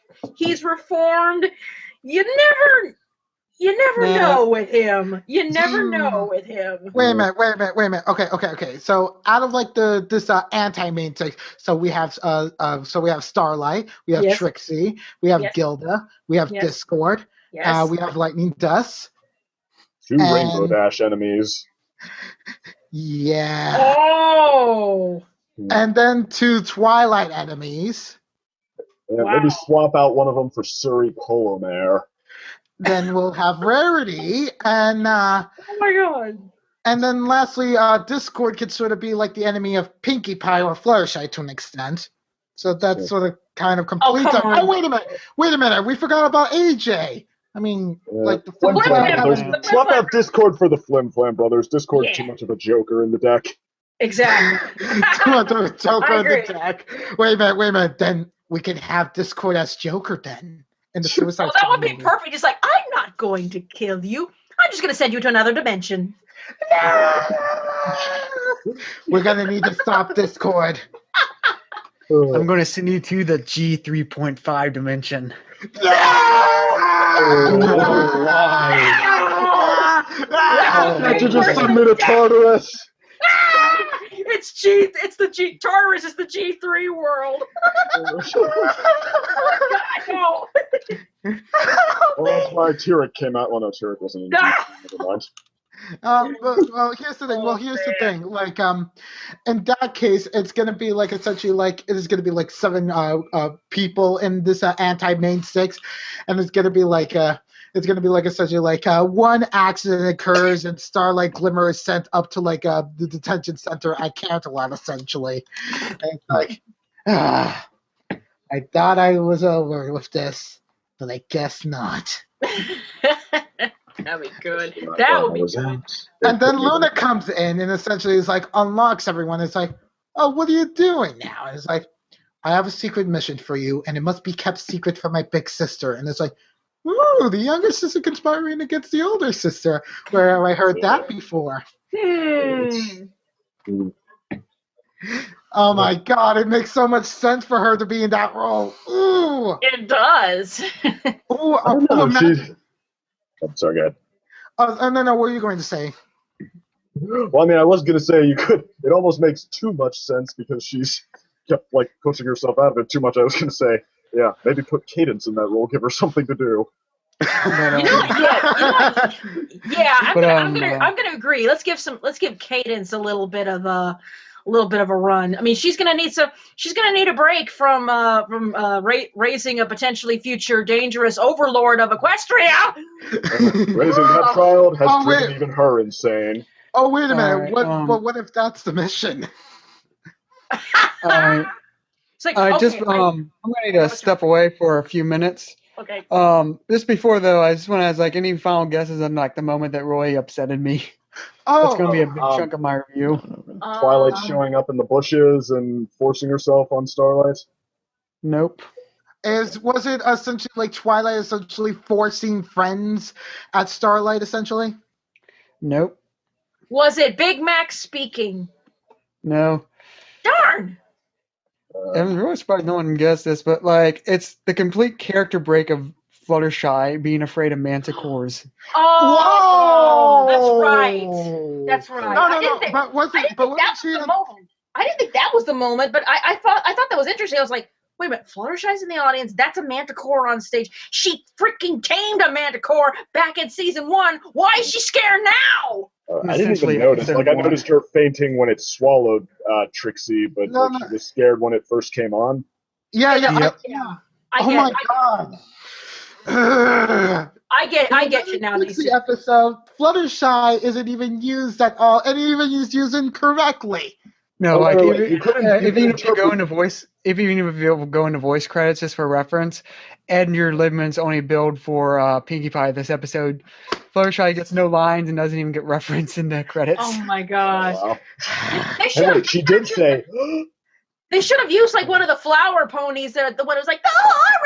reformed, you never know with him. You never know with him. Wait a minute. Okay. So out of like this anti-main six, so we have Starlight, we have Yes. Trixie, we have Yes. Gilda, we have Yes. Discord, Yes. we have Lightning Dust. Two Rainbow Dash enemies. Yeah. Oh. And then 2 Twilight enemies. Yeah, Wow. maybe swap out one of them for Surrey Polo Mare. Then we'll have Rarity, and Oh my god. and then lastly, Discord could sort of be like the enemy of Pinkie Pie or Fluttershy to an extent. So that sort of kind of completes. come on. Oh, wait a minute. We forgot about AJ. I mean, like the Flim Flim Flam Flam Brothers. Brothers. Swap out Discord for the Flim Flam Brothers. Discord's Yeah. too much of a joker in the deck. Exactly. Joker I in the agree. deck. Wait a minute. Then we can have Discord as Joker then in the Suicide Well, that would Squad be movie. perfect. It's like, I'm not going to kill you. I'm just going to send you to another dimension. We're gonna need to stop Discord. I'm going to send you to the G 3.5 dimension. Can't you just submit a Tartarus? Tartarus is the G3 world. No. Well, that's why Tyrek came out. Well, no, Tyrek wasn't in G. Never mind. Well, here's the thing. Like, in that case, it's gonna be like essentially like it is gonna be like 7 people in this anti-main 6, and it's gonna be like essentially like one accident occurs and Starlight Glimmer is sent up to like the detention center at Canterlot essentially. And it's like, I thought I was over with this, but I guess not. That'd be good. That would be good. And then Luna comes in and essentially is like unlocks everyone. It's like, oh, what are you doing now? And it's like, I have a secret mission for you, and it must be kept secret from my big sister. And it's like, ooh, the younger sister conspiring against the older sister. Where have I heard that before? Oh my God! It makes so much sense for her to be in that role. Ooh, it does. Ooh, I'm sorry, go ahead. No, what are you going to say? Well, I mean, I was going to say it almost makes too much sense because she's kept, like, pushing herself out of it too much. I was going to say, yeah, maybe put Cadence in that role, give her something to do. I'm gonna agree. Let's give Cadence a little bit of a run. I mean, she's gonna need a break from raising a potentially future dangerous overlord of Equestria. Raising that child has driven even her insane. Oh, wait a minute. What if that's the mission? It's like, I'm going to need to step away for a few minutes. Okay. Just before though, I just want to ask like any final guesses on like the moment that really upsetted me. That's going to be a big chunk of my review. Twilight showing up in the bushes and forcing herself on Starlight. Nope. Was it essentially like Twilight essentially forcing friends at Starlight essentially? Nope. Was it Big Mac speaking? No. Darn. I'm really surprised no one guessed this, but like it's the complete character break of Fluttershy being afraid of manticores. Oh, whoa! That's right. No. I didn't think that was the moment, but I thought that was interesting. I was like, wait a minute, Fluttershy's in the audience. That's a manticore on stage. She freaking tamed a manticore back in season 1. Why is she scared now? I didn't even notice. Like, I noticed her fainting when it swallowed Trixie, but she was scared when it first came on. Yeah. Oh my God. I get you now. The episode, Fluttershy isn't even used at all, and even used incorrectly. No, like even if you go into voice credits just for reference, Edgar Libman's only billed for Pinkie Pie this episode. Fluttershy gets no lines and doesn't even get referenced in the credits. Oh my gosh! Wow. She did say. They should have used like one of the flower ponies. The one was like the horror.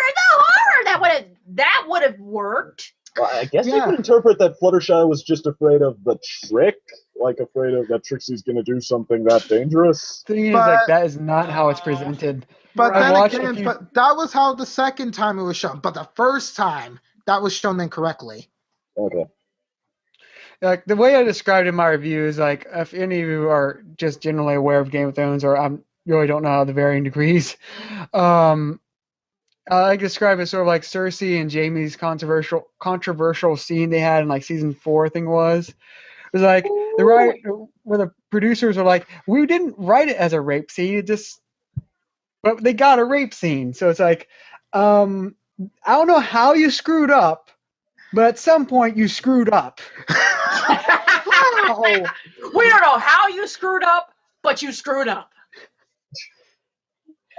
That would have worked. Well, I guess you could interpret that Fluttershy was just afraid of the trick, like afraid of that Trixie's going to do something that dangerous. The thing is, like, that is not how it's presented. But then again, but that was how the second time it was shown. But the first time, that was shown incorrectly. Okay. Like the way I described it in my review is like, if any of you are just generally aware of Game of Thrones, or really don't know the varying degrees, I describe it sort of like Cersei and Jaime's controversial scene they had in like season 4, I think it was. It was like where the producers are like, we didn't write it as a rape scene, but they got a rape scene. So it's like, I don't know how you screwed up, but at some point you screwed up. We don't know how you screwed up, but you screwed up.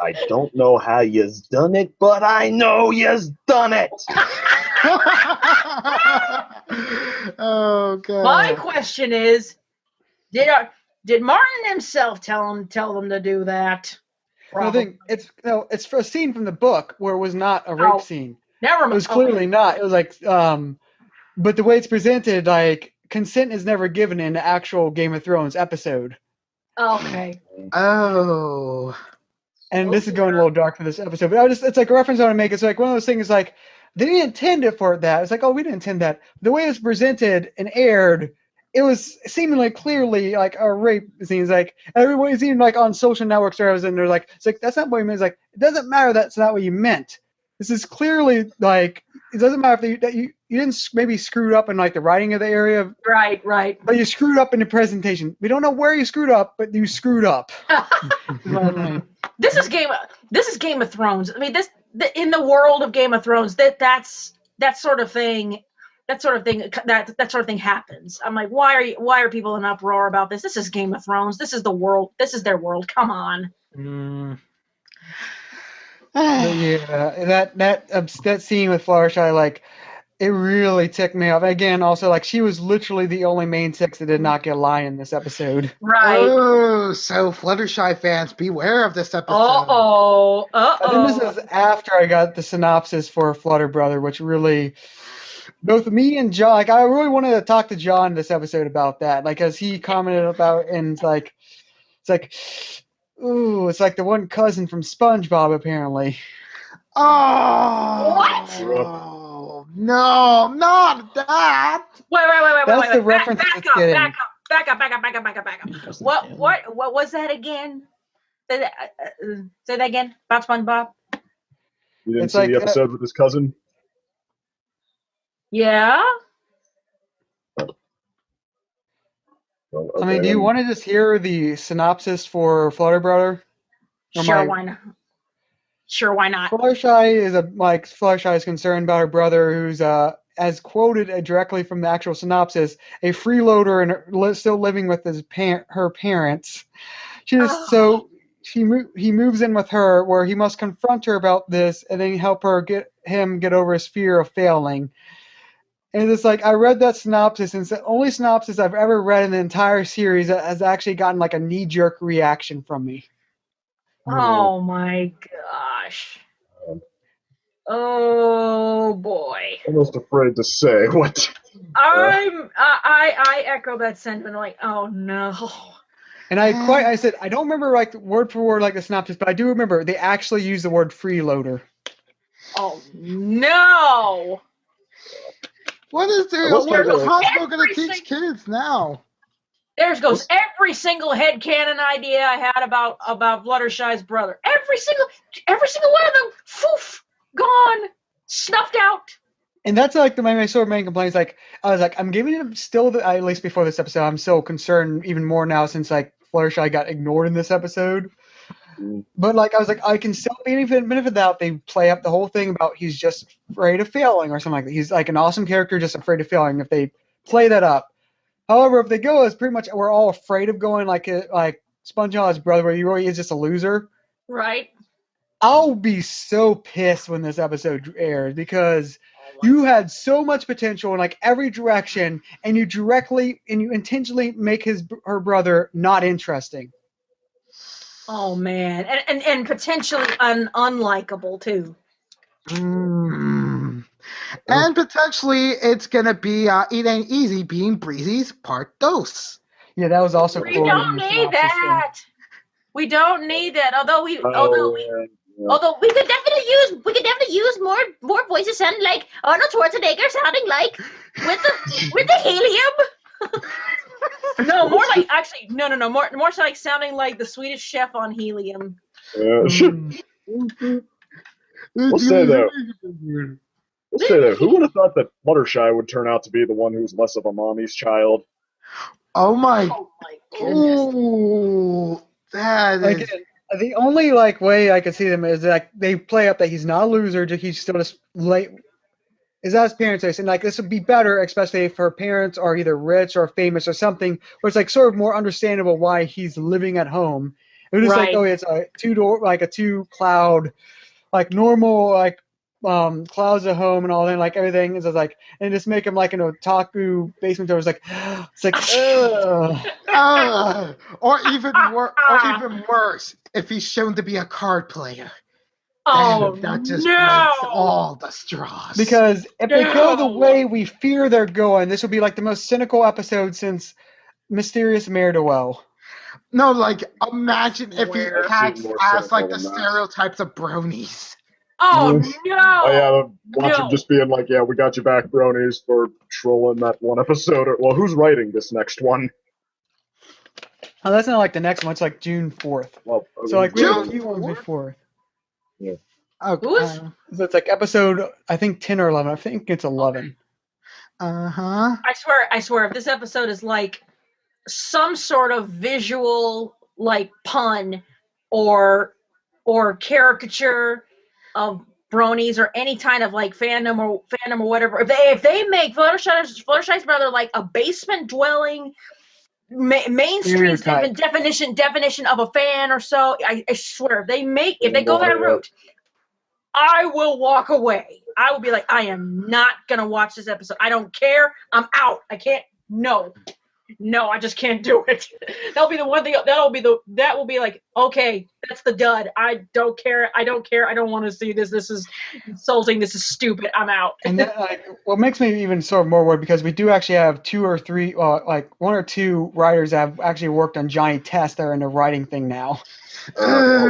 I don't know how you's done it, but I know you's done it. Oh God. My question is, did Martin himself tell them to do that? I think it's for a scene from the book where it was not a rape scene. Never mind. It was clearly not. It was like, but the way it's presented, like consent is never given in the actual Game of Thrones episode. Okay. Oh. And this is going a little dark for this episode, but it's like a reference I want to make. It's like one of those things like, they didn't intend it for that. It's like, oh, we didn't intend that. The way it was presented and aired, it was seemingly clearly like a rape scene. It's like, everybody's even like on social networks where I was in, they're like, it's like, that's not what you meant. It's like, it doesn't matter, that's not what you meant. This is clearly like, it doesn't matter if maybe screwed up in like the writing of the area, Right. but you screwed up in the presentation. We don't know where you screwed up, but you screwed up. This is Game of Thrones. I mean, in the world of Game of Thrones, that sort of thing happens. I'm like, why are people in uproar about this? This is Game of Thrones. This is the world. This is their world. Come on. But yeah, that scene with Fluttershy, like, it really ticked me off. Again, also, like, she was literally the only main six that did not get a line in this episode. Right. Oh, so Fluttershy fans, beware of this episode. I think this is after I got the synopsis for Flutter Brother, which really, both me and John, like, I really wanted to talk to John this episode about that, like, as he commented about, and it's like, ooh, it's like the one cousin from SpongeBob, apparently. Oh, what? Oh, no, not that. Wait. That's the reference back up. What was that again? Say that again about SpongeBob. You didn't see the episode with his cousin? Yeah. Well, I mean, do you want to just hear the synopsis for Flutter Brother? Sure, why not? Fluttershy is concerned about her brother, who's as quoted directly from the actual synopsis, a freeloader and still living with her parents. He moves in with her, where he must confront her about this and then help her get over his fear of failing. And it's like, I read that synopsis, and it's the only synopsis I've ever read in the entire series that has actually gotten like a knee-jerk reaction from me. Oh my gosh. Oh boy. Almost afraid to say what. I echo that sentiment, like, oh no. And I said, I don't remember like word for word like the synopsis, but I do remember they actually use the word freeloader. Oh no. What is there? What is Hasbro going to teach kids now? There goes every single headcanon idea I had about Fluttershy's brother. Every single one of them, poof, gone, snuffed out. And that's like my sort of main complaint. Like, I was like, I'm giving him still, at least before this episode, I'm so concerned even more now since like Fluttershy got ignored in this episode. But like, I was like, I can still benefit of that. They play up the whole thing about he's just afraid of failing or something like that. He's like an awesome character, just afraid of failing. If they play that up. However, if they go as pretty much we're all afraid of going like SpongeBob's brother, where he really is just a loser. Right. I'll be so pissed when this episode airs because you had so much potential in like every direction, and you intentionally make her brother not interesting. Oh man, and potentially unlikable too. And potentially it's gonna be It Ain't Easy being Breezy's part dos. Yeah, that was also. We don't need that. We don't need that. Although we could definitely use more voices sounding like Arnold Schwarzenegger, sounding like with the helium. No, more like more like sounding like the Swedish chef on helium. We'll say though. Who would have thought that Fluttershy would turn out to be the one who's less of a mommy's child? Oh my goodness. Ooh, that like, is... The only like way I could see them is like they play up that he's not a loser, he's still just late. Is that his parents say? And like this would be better, especially if her parents are either rich or famous or something, where it's like sort of more understandable why he's living at home. It was just like, oh, it's a two cloud, like normal like clouds at home and all that, like everything is just like, and just make him like an otaku basement door. It's like, or even worse, if he's shown to be a card player. Oh, that just no! breaks all the straws. Because if they go the way we fear they're going, this will be like the most cynical episode since Mysterious Mare-de-Well. No, like imagine if he acts as like the stereotypes of bronies. Oh no! Oh yeah, watch him just being like, "Yeah, we got you back, bronies, for trolling that one episode." Well, who's writing this next one? Oh, that's not like the next one. It's like June 4th. Well, so like we have a few ones before. Yeah. Okay. So it's like episode, I think 10 or 11. I think it's 11. Uh-huh. I swear, if this episode is like some sort of visual like pun or caricature of bronies or any kind of like fandom or whatever, if they make Fluttershy's brother like a basement dwelling mainstream definition of a fan or so, I swear if they go that route, I will walk away. I will be like, I am not gonna watch this episode. I don't care. I'm out. I can't. No, I just can't do it. That'll be the one thing. That will be like, okay, that's the dud. I don't care. I don't want to see this. This is insulting. This is stupid. I'm out. And that, what makes me even sort of more worried, because we do actually have one or two writers that have actually worked on Johnny Test that are in the writing thing now. Well,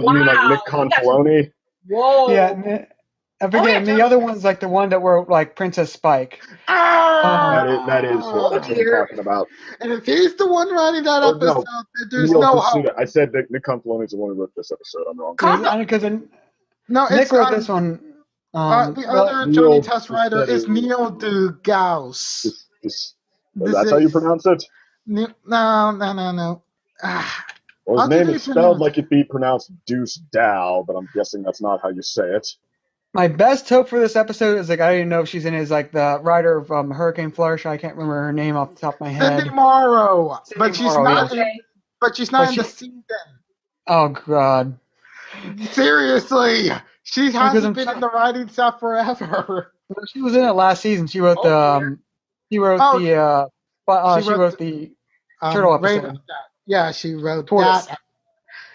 you mean like Nick Confalone? Whoa. Yeah. I forget. And the other one's like the one that were like Princess Spike. That is what I'm talking about. And if he's the one writing that episode, there's no hope. I said Nick Confalone is the one who wrote this episode. I'm wrong. Because Nick wrote this one. The other Johnny Test writer is Neil deGrasse. That's how you pronounce it? No. Well, his name is spelled like it'd be pronounced Deuce Dow, but I'm guessing that's not how you say it. My best hope for this episode is, like, I don't even know if she's in it, is like the writer of Hurricane Fluttershy. I can't remember her name off the top of my head. Cindy Morrow, but she's not in the season. Oh God! Seriously, she hasn't been in the writing staff forever. She was in it last season. She wrote the turtle episode. Yeah, she wrote that.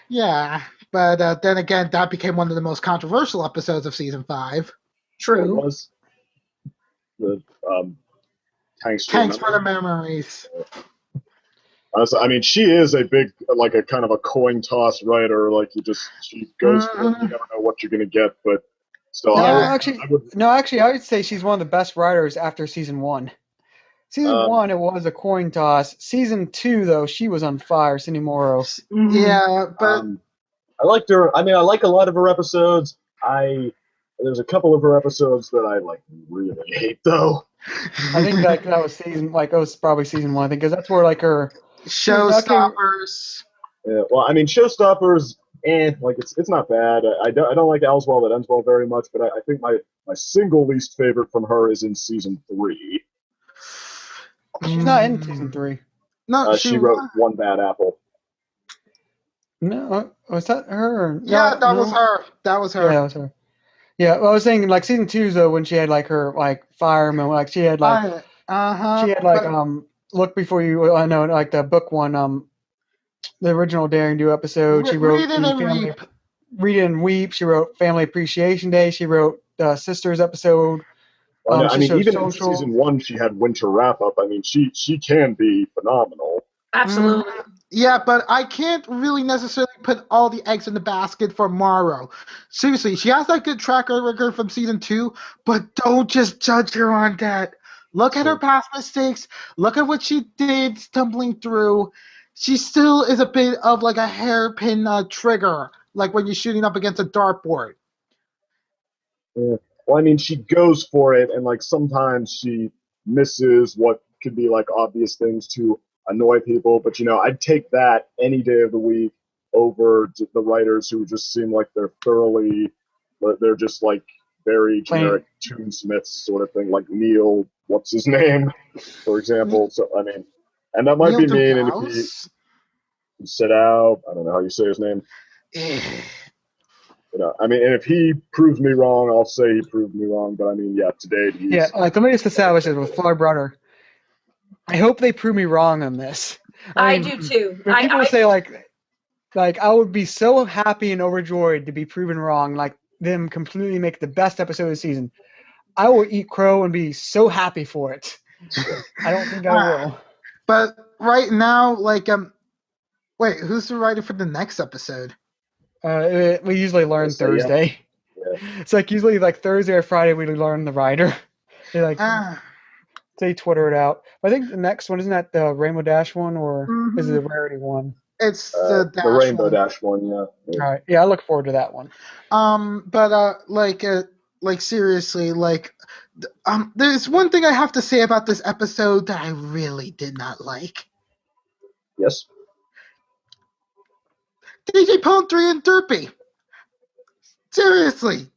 Yeah. But then again, that became one of the most controversial episodes of season 5. True. It was the Thanks for the Memories. I mean, she is a big, like a kind of a coin toss writer. Like she goes for it. You never know what you're gonna get, but still. Actually, I would say she's one of the best writers after season 1. Season 1, it was a coin toss. Season 2, though, she was on fire. Cindy Morrow. Yeah, but. I liked her. I mean, I like a lot of her episodes. There's a couple of her episodes that I really hate, though. I think that was it was probably season 1. I think because that's where her Showstoppers. Yeah, well, I mean, Showstoppers, it's not bad. I don't like All's Well That Ends Well very much, but I think my single least favorite from her is in season 3. She's not in season 3. No, she wrote One Bad Apple. No, was that her? Yeah, that was her. That was her. Yeah, that was her. Yeah, well, I was saying season 2 though, when she had her fireman, she had she had Look Before You. I know, the book one, the original Daring Do episode. She wrote Read and Weep. She wrote Family Appreciation Day. She wrote Sisters episode. Well, even in season 1, she had Winter Wrap Up. I mean, she can be phenomenal. Absolutely. Yeah, but I can't really necessarily put all the eggs in the basket for Morrow. Seriously, she has that good track record from season 2, but don't just judge her on that. Look at her past mistakes. Look at what she did stumbling through. She still is a bit of a hairpin trigger, like when you're shooting up against a dartboard. Yeah. Well, I mean, she goes for it, and sometimes she misses what could be obvious things to annoy people, but I'd take that any day of the week over the writers who just seem like they're just very generic toonsmiths sort of thing, like Neil, what's his name, for example. So I mean, and that might Neil be mean, and DeGrasse? if he set out, I don't know how you say his name. I mean, and if he proves me wrong, I'll say he proved me wrong. But I mean, yeah, today he's... Yeah, let me just establish this with Far Brother. I hope they prove me wrong on this. I do too. When people say I would be so happy and overjoyed to be proven wrong, them completely make the best episode of the season. I will eat crow and be so happy for it. I don't think I will. But right now, wait, who's the writer for the next episode? We usually learn Thursday. Yeah. It's usually Thursday or Friday we learn the writer. They Twitter it out. I think the next one, isn't that the Rainbow Dash one, or is it the Rarity one? It's the Rainbow Dash one, yeah. All right, yeah, I look forward to that one. like seriously, like, there's one thing I have to say about this episode that I really did not like. Yes. DJ Pone-3 and Derpy. Seriously.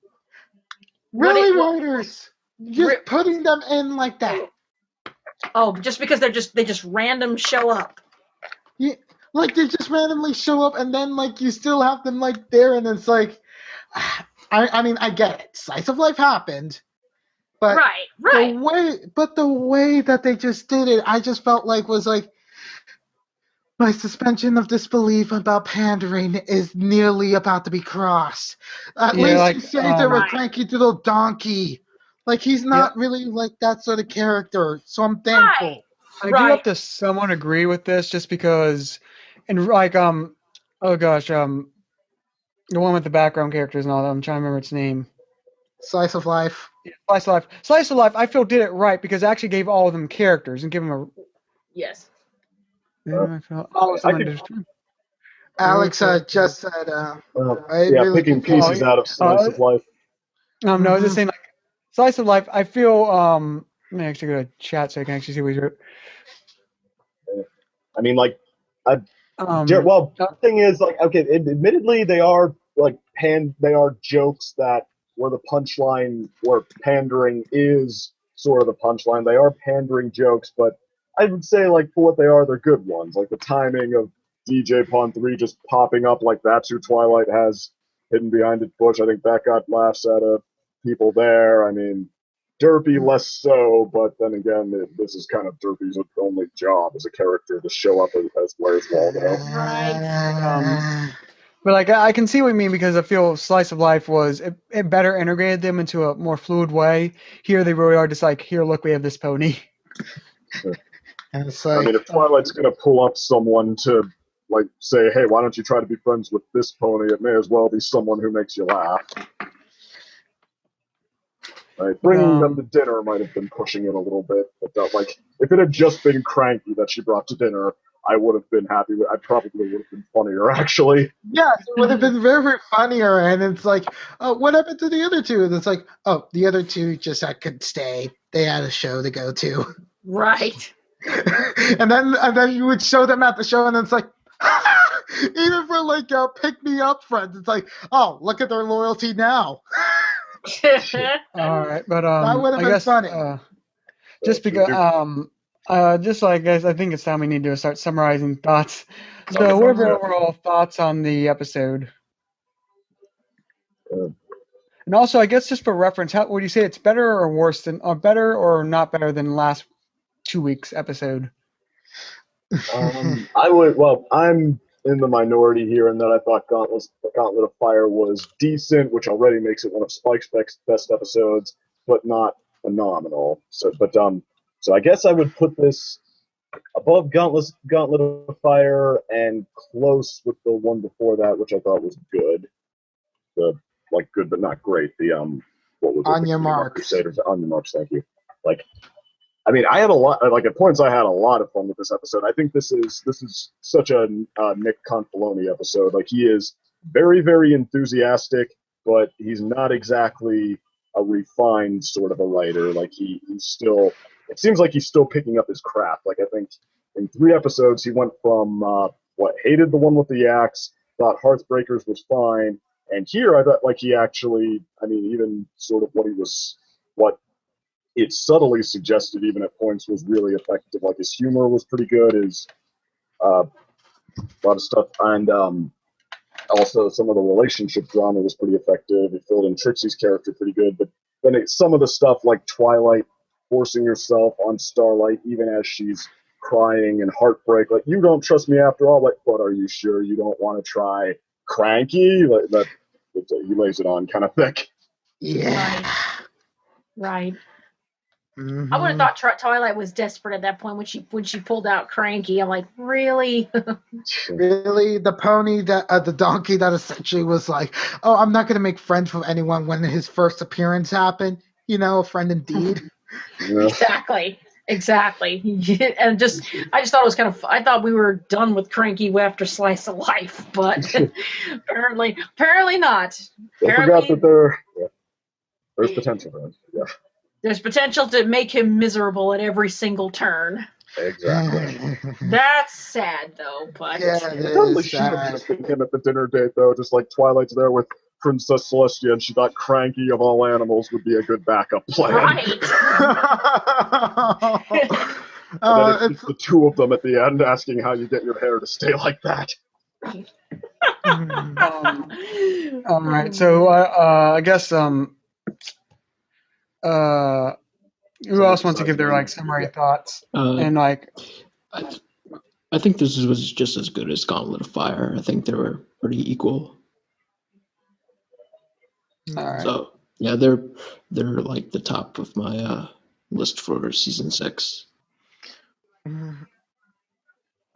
Really, writers? Just putting them in like that. Oh, just because they just random show up. Yeah, like they just randomly show up and then like you still have them like there and it's like, I mean, I get it. Slice of life happened. But right. The way that they just did it, I just felt like was like, my suspension of disbelief about pandering is nearly about to be crossed. At least like, he saved her with cranky little donkey. Like, he's not really like that sort of character, so I'm thankful. I do have to somewhat agree with this just because, and like, oh gosh, the one with the background characters and all that, I'm trying to remember its name. Slice of Life. Yeah, Slice of Life. Slice of Life, I feel did it right because it actually gave all of them characters and give them a. Yes. Alex just said, picking pieces out of Slice of Life. No, just saying, like, Slice of Life, I feel, let me actually go to chat so I can actually see what he wrote. I mean, like, the thing is, like, okay, admittedly, they are, like, they are jokes that where the punchline, where pandering is sort of the punchline. They are pandering jokes, but I would say, like, for what they are, they're good ones. Like, the timing of DJ Pone-3 just popping up like that's who Twilight has hidden behind its bush. I think that got laughs out of people there. I mean, Derpy less so, but then again, this is kind of Derpy's only job as a character to show up as Where's Waldo. Right. But like, I can see what you mean because I feel Slice of Life was it better integrated them into a more fluid way. Here they really are just like, here, look, we have this pony. And it's like, I mean, if Twilight's gonna pull up someone to like say, hey, why don't you try to be friends with this pony? It may as well be someone who makes you laugh. Right, bringing them to dinner might have been pushing it a little bit, but like if it had just been Cranky that she brought to dinner, I would have been happy with. I probably would have been funnier, actually. Yes, it would have been very, very funnier. And it's like, oh, what happened to the other two? And it's like, oh, the other two just couldn't stay. They had a show to go to. Right. and then you would show them at the show, and it's like, even for like pick me up friends, it's like, oh, look at their loyalty now. All right, but that would have been funny. Just because just like guys, I think it's time we need to start summarizing thoughts. So, what are your overall thoughts on the episode? And also, I guess just for reference, how would you say it's better or worse than, or better or not better than last 2 weeks episode? I would. Well, I'm in the minority here in that I thought Gauntlet of Fire was decent, which already makes it one of Spike's best episodes, but not phenomenal. So I guess I would put this above Gauntlet of Fire and close with the one before that, which I thought was good. Good but not great. What was it? On Your Marks. Crusaders. On Your Marks. Thank you. I mean, I had a lot. Like at points, I had a lot of fun with this episode. I think this is such a Nick Confaloni episode. Like he is very, very enthusiastic, but he's not exactly a refined sort of a writer. Like he's still. It seems like he's still picking up his craft. Like I think in 3 episodes he went from hated the one with the axe, thought Hearthbreakers was fine, and here I thought like he actually. I mean, even sort of what it subtly suggested even at points was really effective. Like his humor was pretty good, his a lot of stuff, and also some of the relationship drama was pretty effective. It filled in Trixie's character pretty good, but then some of the stuff like Twilight forcing herself on Starlight even as she's crying and heartbreak, like you don't trust me after all, like but are you sure you don't want to try Cranky? Like that he lays it on kind of thick. Yeah. Right. Mm-hmm. I would have thought Twilight was desperate at that point when she pulled out Cranky. I'm like, really? Really? The pony the donkey that essentially was like, oh, I'm not going to make friends with anyone when his first appearance happened. You know, a friend indeed. Yeah. Exactly. And I just thought it was kind of. I thought we were done with Cranky after Slice of Life, but apparently not. I forgot that There's potential there. Yeah. There's potential to make him miserable at every single turn. Exactly. That's sad, though. But Yeah, It totally it is should have sad. just been him at the dinner date, though. Just like Twilight's there with Princess Celestia, and she thought Cranky of all animals would be a good backup plan. right. And then it's the two of them at the end asking how you get your hair to stay like that. All right, so I guess who else wants to give their like summary thoughts and like? I think this was just as good as Gauntlet of Fire. I think they were pretty equal. All right. So yeah, they're like the top of my list for season 6.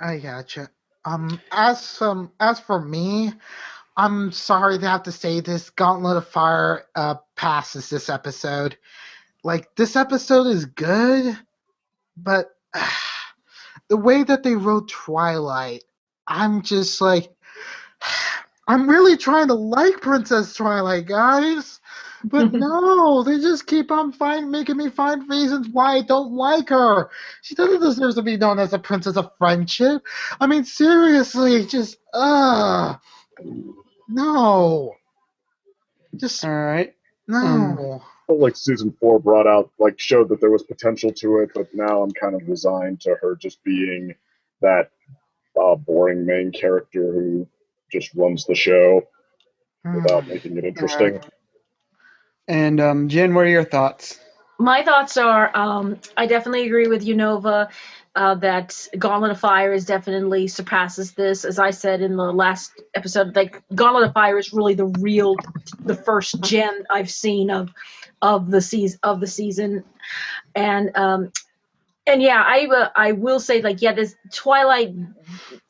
I gotcha. As for me, I'm sorry to have to say this. Gauntlet of Fire passes this episode. Like, this episode is good, but the way that they wrote Twilight, I'm just like, I'm really trying to like Princess Twilight, guys. But no, they just keep on making me find reasons why I don't like her. She doesn't deserve to be known as a princess of friendship. I mean, seriously, just, no. Just, All right. no. Felt like season 4 brought out, like, showed that there was potential to it, but now I'm kind of resigned to her just being that boring main character who just runs the show without making it interesting. And Jen, what are your thoughts? My thoughts are, I definitely agree with you, Nova, that Gauntlet of Fire definitely surpasses this. As I said in the last episode, like Gauntlet of Fire is really the first gem I've seen of the season, and yeah, I will say, like, yeah, this Twilight,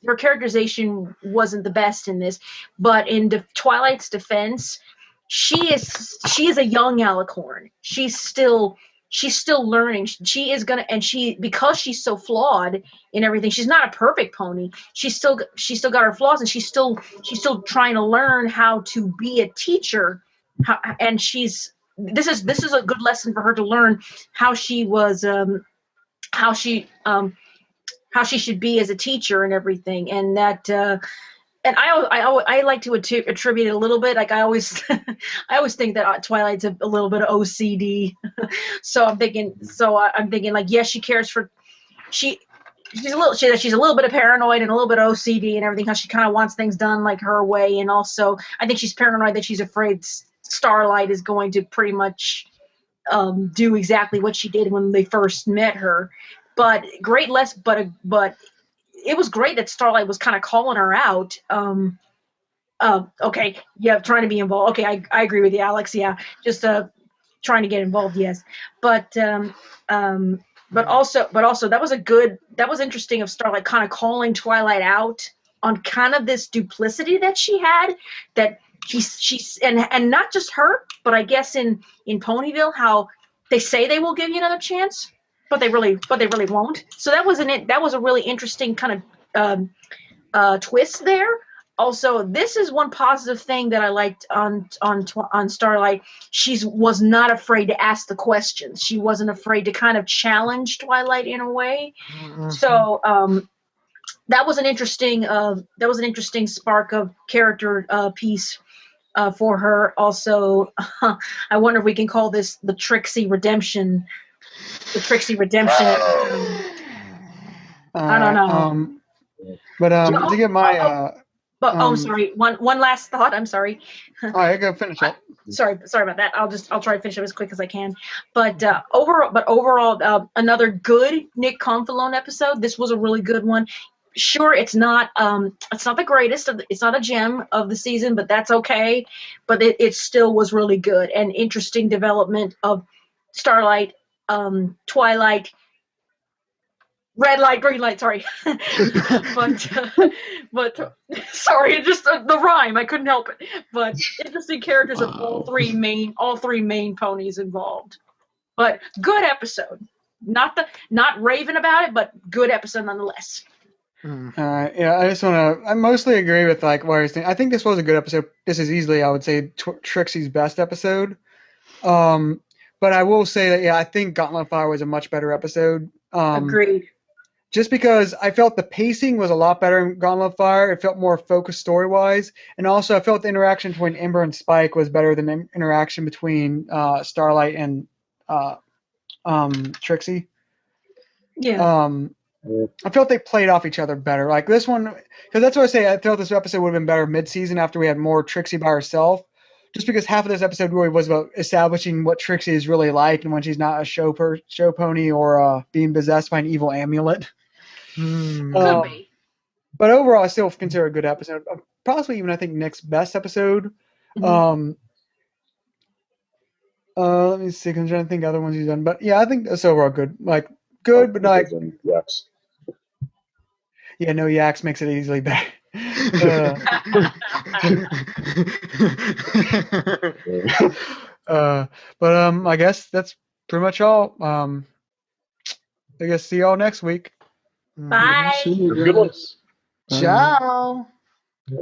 her characterization wasn't the best in this, but in Twilight's defense, she is a young Alicorn. She's still learning. She is gonna, and because she's so flawed in everything. She's not a perfect pony. She's still got her flaws, and she's still trying to learn how to be a teacher. And this is a good lesson for her to learn how she was how she should be as a teacher and everything, and that. And I like to attribute it a little bit. Like I always think that Twilight's a little bit of OCD. So I'm thinking like, yes, she cares for she's a little bit of paranoid and a little bit of OCD and everything. How she kind of wants things done like her way, and also I think she's paranoid that she's afraid Starlight is going to pretty much do exactly what she did when they first met her. But it was great that Starlight was kind of calling her out. Okay, yeah, trying to be involved. Okay, I agree with you, Alex. Yeah, just trying to get involved. Yes, but also that was interesting of Starlight kind of calling Twilight out on kind of this duplicity that she had, that she's and not just her, but I guess in Ponyville, how they say they will give you another chance, but they really won't. So that was a really interesting kind of twist there. Also, this is one positive thing that I liked on Starlight. She was not afraid to ask the questions. She wasn't afraid to kind of challenge Twilight in a way. Mm-hmm. So that was an interesting spark of character piece for her. Also, I wonder if we can call this the Trixie redemption. The Trixie redemption. I don't know. But to get my I'm sorry. One last thought. I'm sorry. All right, go finish up. Sorry about that. I'll try to finish up as quick as I can. But overall, another good Nick Confalone episode. This was a really good one. Sure, it's not the greatest. It's not a gem of the season, but that's okay. But it still was really good and interesting development of Starlight, Twilight, red light, green light. Sorry, but sorry, just the rhyme. I couldn't help it. But interesting characters of all three main ponies involved. But good episode. Not raving about it, but good episode nonetheless. Yeah, I mostly agree with like what I was thinking. I think this was a good episode. This is easily, I would say, Trixie's best episode. But I will say that I think Gauntlet of Fire was a much better episode. Agreed. Just because I felt the pacing was a lot better in Gauntlet of Fire. It felt more focused story-wise. And also I felt the interaction between Ember and Spike was better than the interaction between Starlight and Trixie. Yeah. I felt they played off each other better. Like this one, because that's what I say. I felt this episode would have been better mid-season after we had more Trixie by herself. Just because half of this episode really was about establishing what Trixie is really like and when she's not a show pony or being possessed by an evil amulet. Could be. But overall, I still consider it a good episode. Possibly even I think Nick's best episode. Let me see. I'm trying to think of other ones he's done. But yeah, I think that's overall good. Like good, but like Yes. Yeah, no yaks makes it easily better. But I guess that's pretty much all. I guess see y'all next week. Bye. See you Good one. guys. Ciao. Yeah.